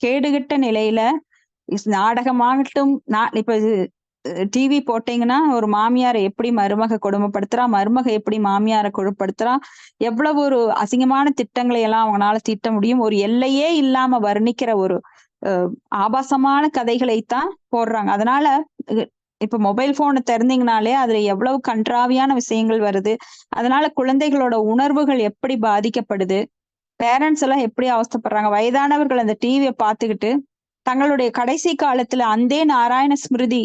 கேடுகட்ட நிலையில நாடகமாகட்டும் இப்ப டிவி போட்டீங்கன்னா ஒரு மாமியாரை எப்படி மருமக கொடுமைப்படுத்துறா, மருமக எப்படி மாமியாரை கொடுமைப்படுத்துறா, எவ்வளவு ஒரு அசிங்கமான திட்டங்களை எல்லாம் அவங்களால தீட்ட முடியும். ஒரு எல்லையே இல்லாம வர்ணிக்கிற ஒரு ஆபாசமான கதைகளைத்தான் போடுறாங்க. அதனால இப்ப மொபைல் போனை திறந்தீங்கனாலே அதுல எவ்வளவு கன்றாவியான விஷயங்கள் வருது. அதனால குழந்தைகளோட உணர்வுகள் எப்படி பாதிக்கப்படுது, பேரண்ட்ஸ் எல்லாம் எப்படி அவஸ்தைப்படுறாங்க. வயதானவர்கள் அந்த டிவியை பார்த்துக்கிட்டு தங்களுடைய கடைசி காலத்துல அந்தே நாராயண ஸ்மிருதி,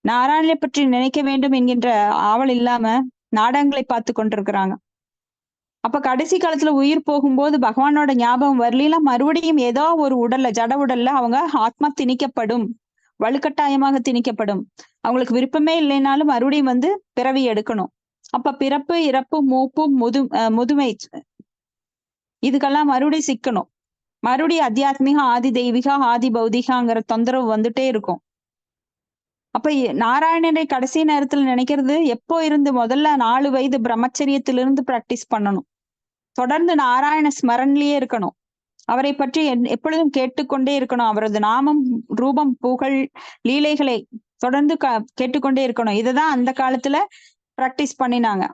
நாராயணனை பற்றி நினைக்க வேண்டும் என்கின்ற ஆவல் இல்லாம நாடகங்களை பார்த்து கொண்டிருக்கிறாங்க. அப்ப கடைசி காலத்துல உயிர் போகும்போது பகவானோட ஞாபகம் வரலாம், மறுபடியும் ஏதோ ஒரு உடல்ல ஜட உடல்ல அவங்க ஆத்மா திணிக்கப்படும், வலுக்கட்டாயமாக திணிக்கப்படும். அவங்களுக்கு விருப்பமே இல்லைனாலும் மறுபடியும் வந்து பிறவி எடுக்கணும். அப்ப பிறப்பு இறப்பு மூப்பு முதுமை இதுக்கெல்லாம் மறுபடியும் சிக்கணும். மறுபடியும் அத்தியாத்மிக ஆதி தெய்வீகா ஆதி பௌதிகாங்கிற தொந்தரவு வந்துட்டே இருக்கும். அப்ப நாராயணனை கடைசி நேரத்துல நினைக்கிறது எப்போ இருந்து முதல்ல 4 வயது பிரம்மச்சரியத்திலிருந்து பிராக்டிஸ் பண்ணணும். தொடர்ந்து நாராயண ஸ்மரன்லயே இருக்கணும். அவரை பற்றி எப்பொழுதும் கேட்டுக்கொண்டே இருக்கணும். அவரது நாமம் ரூபம் புகழ் லீலைகளை தொடர்ந்து கேட்டுக்கொண்டே இருக்கணும். இதுதான் அந்த காலத்துல பிராக்டிஸ் பண்ணினாங்க.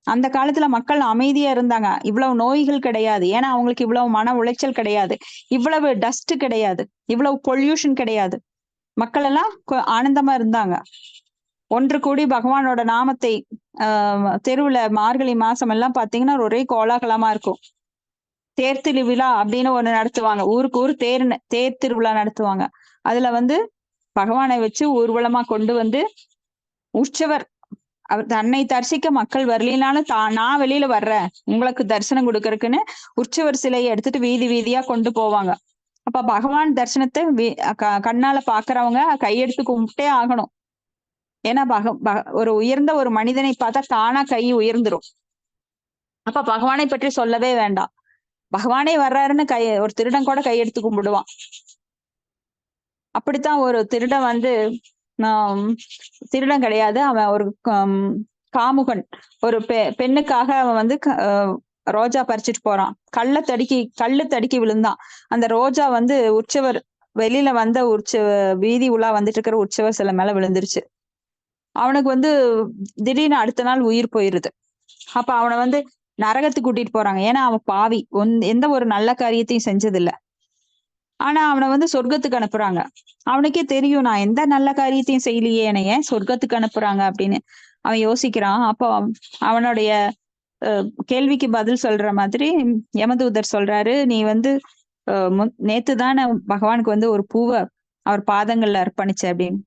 அந்த காலத்துல மக்கள் அமைதியா இருந்தாங்க. இவ்வளவு நோய்கள் கிடையாது. ஏன்னா அவங்களுக்கு இவ்வளவு மன உளைச்சல் கிடையாது, இவ்வளவு டஸ்ட் கிடையாது, இவ்வளவு பொல்யூஷன் கிடையாது. மக்கள் எல்லாம் ஆனந்தமா இருந்தாங்க. ஒன்று கூடி பகவானோட நாமத்தை தெருவுல மார்கழி மாசம் எல்லாம் பாத்தீங்கன்னா ஒரே கோலாகலமா இருக்கும். தேர் திருவிழா அப்படின்னு ஒண்ணு நடத்துவாங்க. ஊருக்கு ஊர் தேர் திருவிழா நடத்துவாங்க. அதுல வந்து பகவானை வச்சு ஊர்வலமா கொண்டு வந்து உற்சவர் அவர் தன்னை தரிசிக்க மக்கள் வரலினாலும் நான் வெளியில வர்றேன் உங்களுக்கு தரிசனம் கொடுக்கறதுக்குன்னு உற்சவர் சிலையை எடுத்துட்டு வீதி வீதியா கொண்டு போவாங்க. அப்ப பகவான் தரிசனத்தை கண்ணால பாக்குறவங்க கையெடுத்து கும்பிட்டே ஆகணும். ஏன்னா ஒரு உயர்ந்த ஒரு மனிதனை பார்த்தா தானா கை உயர்ந்துரும். அப்ப பகவானை பற்றி சொல்லவே வேண்டாம். பகவானே வர்றாருன்னு ஒரு திருடன் கூட கையெடுத்து கும்பிடுவான். அப்படித்தான் ஒரு திருடன் வந்து திருடன் கிடையாது, அவன் ஒரு காமுகன். ஒரு பெண்ணுக்காக அவன் வந்து ரோஜா பறிச்சுட்டு போறான். கல்லு தடுக்கி விழுந்தான். அந்த ரோஜா வந்து உற்சவர் வெளியில வந்த வீதி உலா வந்துட்டு இருக்கிற உற்சவர் சில மேல விழுந்துருச்சு. அவனுக்கு வந்து திடீர்னு அடுத்த நாள் உயிர் போயிருது. அப்ப அவனை வந்து நரகத்துக்கு கூட்டிட்டு போறாங்க. ஏன்னா அவன் பாவி, எந்த ஒரு நல்ல காரியத்தையும் செஞ்சதில்லை. ஆனா அவனை வந்து சொர்க்கத்துக்கு அனுப்புறாங்க. அவனுக்கே தெரியும் நான் எந்த நல்ல காரியத்தையும் செய்யலையே, என்னை ஏன் சொர்க்கத்துக்கு அனுப்புறாங்க அப்படின்னு அவன் யோசிக்கிறான். அப்போ அவனுடைய கேள்விக்கு பதில் சொல்ற மாதிரி யமதூதர் சொல்றாரு, நீ வந்து நேத்துதானே பகவானுக்கு வந்து ஒரு பூவை அவர் பாதங்கள்ல அர்ப்பணிச்ச அப்படின்னு.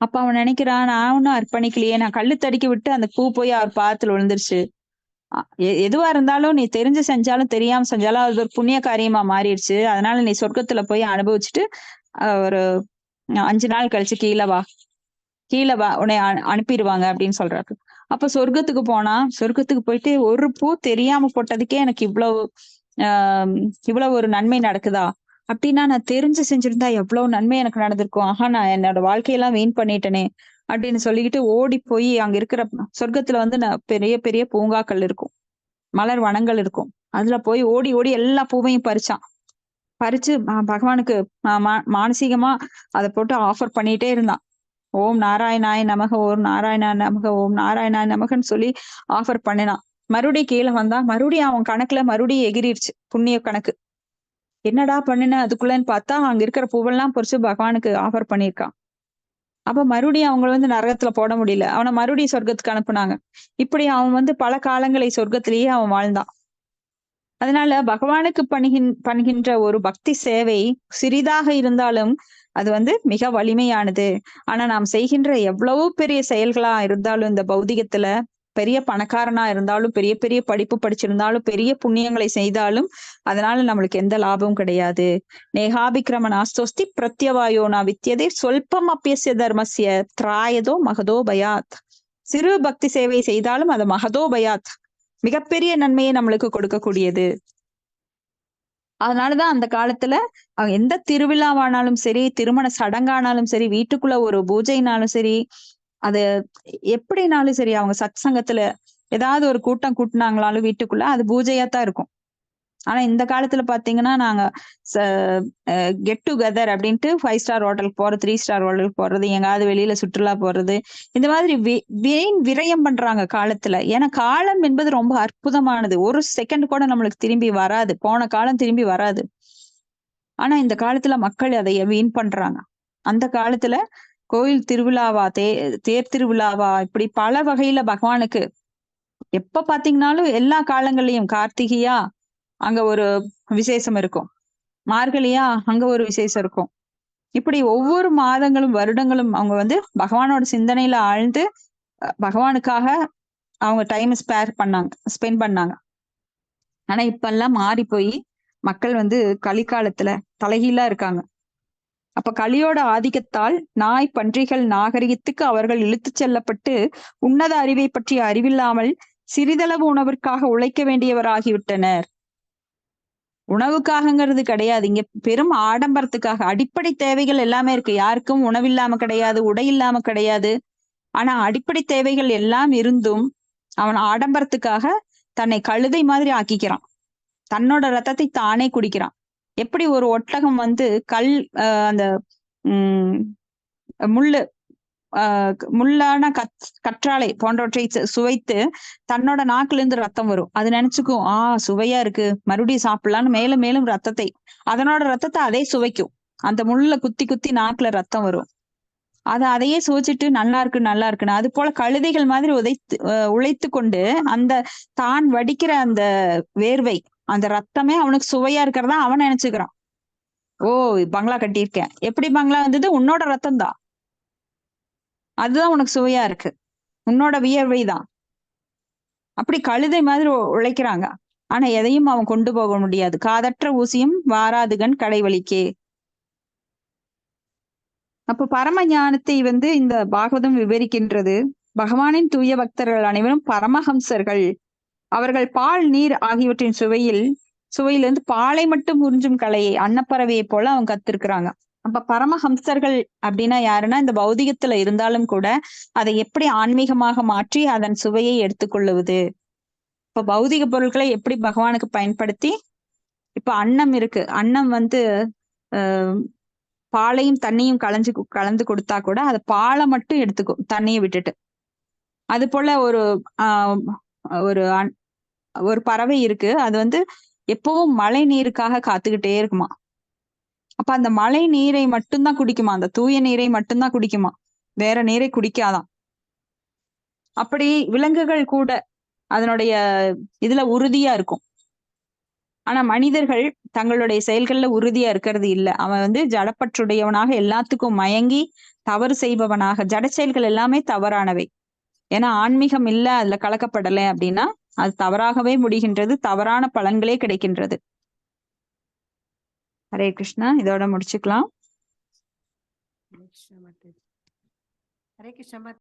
அப்ப அவன் நினைக்கிறான், நான் ஒன்னும் அர்ப்பணிக்கலையே, நான் கல்லு தடுக்கி விட்டு அந்த பூ போய் அவர் பாதத்துல விழுந்துருச்சு. எதுவா இருந்தாலும் நீ தெரிஞ்சு செஞ்சாலும் தெரியாம செஞ்சாலும் அது ஒரு புண்ணிய காரியமா மாறிடுச்சு. அதனால நீ சொர்க்கத்துல போய் அனுபவிச்சுட்டு ஒரு 5 நாள் கழிச்சு கீழே வா உன்னை அனுப்பிடுவாங்க அப்படின்னு சொல்றாரு. அப்ப சொர்க்கத்துக்கு போனா, சொர்க்கத்துக்கு போயிட்டு ஒரு பூ தெரியாம போட்டதுக்கே எனக்கு இவ்வளவு ஒரு நன்மை நடக்குதா அப்படின்னா, நான் தெரிஞ்சு செஞ்சிருந்தா எவ்வளவு நன்மை எனக்கு நடந்திருக்கும். ஆஹா, நான் என்னோட வாழ்க்கையெல்லாம் வீண் பண்ணிட்டேனே அப்படின்னு சொல்லிக்கிட்டு ஓடி போய் அங்க இருக்கிற சொர்க்கத்துல வந்து பெரிய பெரிய பூங்காக்கள் இருக்கும், மலர் வனங்கள் இருக்கும். அதுல போய் ஓடி ஓடி எல்லா பூவையும் பறிச்சு பகவானுக்கு மானசீகமா அதை போட்டு ஆஃபர் பண்ணிட்டே இருந்தான். ஓம் நாராயணாய நமக, ஓம் நாராயணாய நமக, ஓம் நாராயணாய நமகன்னு சொல்லி ஆஃபர் பண்ணினான். மறுபடியும் கீழே வந்தான். மறுபடியும் அவன் கணக்குல மறுபடியும் எகிரிடுச்சு புண்ணிய கணக்கு. என்னடா பண்ணின அதுக்குள்ளன்னு பார்த்தா அங்க இருக்கிற பூவெல்லாம் பொறிச்சு பகவானுக்கு ஆஃபர் பண்ணியிருக்கான். அப்ப மறுபடியும் அவங்கள வந்து நரகத்துல போட முடியல, அவனை மறுபடியும் சொர்க்கத்துக்கு அனுப்புனாங்க. இப்படி அவன் வந்து பல காலங்களை சொர்க்கத்திலேயே அவன் வாழ்ந்தான். அதனால பகவானுக்கு பண்ணுகின்ற ஒரு பக்தி சேவை சிறிதாக இருந்தாலும் அது வந்து மிக வலிமையானது. ஆனா நாம் செய்கின்ற எவ்வளவு பெரிய செயல்களா இருந்தாலும் இந்த பௌதிகத்துல, பெரிய பணக்காரனா இருந்தாலும், பெரிய பெரிய படிப்பு படிச்சிருந்தாலும், பெரிய புண்ணியங்களை செய்தாலும் அதனால நம்மளுக்கு எந்த லாபமும் கிடையாது. நேகாபிக்கிரம நாஸ்தோஸ்தி பிரத்யவாயோ நா வித்தியதே சொல்பம் அப்பியஸ்ய தர்மஸ்ய திராயதோ மகதோ பயாத். சிறு பக்தி சேவை செய்தாலும் அது மகதோ பயாத், மிகப்பெரிய நன்மையை நம்மளுக்கு கொடுக்கக்கூடியது. அதனாலதான் அந்த காலத்துல அவங்க எந்த திருவிழாவானாலும் சரி, திருமண சடங்கானாலும் சரி, வீட்டுக்குள்ள ஒரு பூஜைனாலும் சரி, அது எப்படினாலும் சரி, அவங்க சத் சங்கத்துல ஏதாவது ஒரு கூட்டம் கூட்டினாங்களாலும் வீட்டுக்குள்ள அது பூஜையாத்தான் இருக்கும். ஆனா இந்த காலத்துல பாத்தீங்கன்னா நாங்க கெட் டுகெதர் அப்படின்ட்டு 5 ஸ்டார் ஹோட்டலுக்கு போறது, 3 ஸ்டார் ஹோட்டலுக்கு போறது, எங்காவது வெளியில சுற்றுலா போறது, இந்த மாதிரி வீண் விரயம் பண்றாங்க காலத்துல. ஏன்னா காலம் என்பது ரொம்ப அற்புதமானது. ஒரு செகண்ட் கூட நம்மளுக்கு திரும்பி வராது, போன காலம் திரும்பி வராது. ஆனா இந்த காலத்துல மக்கள் அதை வீண் பண்றாங்க. அந்த காலத்துல கோயில் திருவிழாவா, தேர் திருவிழாவா, இப்படி பல வகையில பகவானுக்கு எப்ப பாத்தீங்கன்னாலும் எல்லா காலங்கள்லயும் கார்த்திகையா அங்க ஒரு விசேஷம் இருக்கும், மார்கழியா அங்க ஒரு விசேஷம் இருக்கும். இப்படி ஒவ்வொரு மாதங்களும் வருடங்களும் அவங்க வந்து பகவானோட சிந்தனையில ஆழ்ந்து பகவானுக்காக அவங்க டைம் ஸ்பெண்ட் பண்ணாங்க. ஆனா இப்ப எல்லாம் மாறி போய் மக்கள் வந்து கலிகாலத்துல தலைகீழா இருக்காங்க. அப்ப கலியோட ஆதிக்கத்தால் நாய் பன்றிகள் நாகரிகத்துக்கு அவர்கள் இழுத்துச் செல்லப்பட்டு உன்னத அறிவை பற்றிய அறிவில்லாமல் சிறிதளவு உணவிற்காக உழைக்க வேண்டியவராகிவிட்டனர். உணவுக்காகங்கிறது கிடையாது, இங்க பெரும் ஆடம்பரத்துக்காக. அடிப்படை தேவைகள் எல்லாமே இருக்கு, யாருக்கும் உணவில்லாம கிடையாது, உடை இல்லாம கிடையாது. ஆனா அடிப்படை தேவைகள் எல்லாம் இருந்தும் அவன் ஆடம்பரத்துக்காக தன்னை கழுதை மாதிரி ஆக்கிக்கிறான், தன்னோட ரத்தத்தை தானே குடிக்கிறான். எப்படி ஒரு ஒட்டகம் வந்து அந்த முள்ளு முள்ளான கற்றாழை போன்றவற்றை சுவைத்து தன்னோட நாக்குல இருந்து ரத்தம் வரும், அது நினைச்சுக்கும் சுவையா இருக்கு, மறுபடியும் சாப்பிடலான்னு மேலும் மேலும் ரத்தத்தை, அதனோட ரத்தத்தை அதே சுவைக்கும். அந்த முள்ள குத்தி குத்தி நாக்குல ரத்தம் வரும், அதையே சுவைச்சிட்டு நல்லா இருக்கு நல்லா இருக்குன்னு. அது போல கழுதைகள் மாதிரி உழைத்து கொண்டு அந்த தான் வடிக்கிற அந்த வேர்வை, அந்த ரத்தமே அவனுக்கு சுவையா இருக்கிறதா அவன் நினைச்சுக்கிறான். பங்களா கட்டியிருக்கேன், எப்படி பங்களா வந்தது? உன்னோட ரத்தம் தான், அதுதான் உனக்கு சுவையா இருக்கு, உன்னோட வியர்வை தான். அப்படி கழுதை மாதிரி உழைக்கிறாங்க. ஆனா எதையும் அவன் கொண்டு போக முடியாது. காதற்ற ஊசியும் வாராதுகன் கடைவழிக்கே. அப்ப பரம ஞானத்தை வந்து இந்த பாகவதம் விவரிக்கின்றது. பகவானின் தூய பக்தர்கள் அனைவரும் பரமஹம்சர்கள். அவர்கள் பால் நீர் ஆகியவற்றின் சுவையிலிருந்து பாலை மட்டும் உறிஞ்சும் கலையை அன்னப்பறவையை போல அவங்க கத்திருக்கிறாங்க. அப்ப பரமஹம்சர்கள் அப்படின்னா யாருன்னா, இந்த பௌதிகத்துல இருந்தாலும் கூட அதை எப்படி ஆன்மீகமாக மாற்றி அதன் சுவையை எடுத்துக்கொள்ளுவது. இப்ப பௌதிக பொருட்களை எப்படி பகவானுக்கு பயன்படுத்தி, இப்ப அன்னம் இருக்கு, அன்னம் வந்து பாலையும் தண்ணியும் கலந்து கொடுத்தா கூட அது பாலை மட்டும் எடுத்துக்கும் தண்ணியை விட்டுட்டு. அது போல ஒரு பறவை இருக்கு, அது வந்து எப்பவும் மழை நீருக்காக காத்துக்கிட்டே இருக்குமா. அப்ப அந்த மழை நீரை மட்டும்தான் குடிக்குமா, அந்த தூய நீரை மட்டும்தான் குடிக்குமா, வேற நீரை குடிக்காதான். அப்படி விலங்குகள் கூட அதனுடைய இதுல உறுதியா இருக்கும். ஆனா மனிதர்கள் தங்களுடைய செயல்கள்ல உறுதியா இருக்கிறது இல்லை. அவன் வந்து ஜடப்பற்றுடையவனாக எல்லாத்துக்கும் மயங்கி தவறு செய்பவனாக, ஜட செயல்கள் எல்லாமே தவறானவை. ஏன்னா ஆன்மீகம் இல்ல, அதுல கலக்கப்படலை அப்படின்னா அது தவறாகவே முடிகின்றது, தவறான பலன்களே கிடைக்கின்றது. ஹரே கிருஷ்ணா, இதோட முடிச்சுக்கலாம். ஹரே கிருஷ்ணா.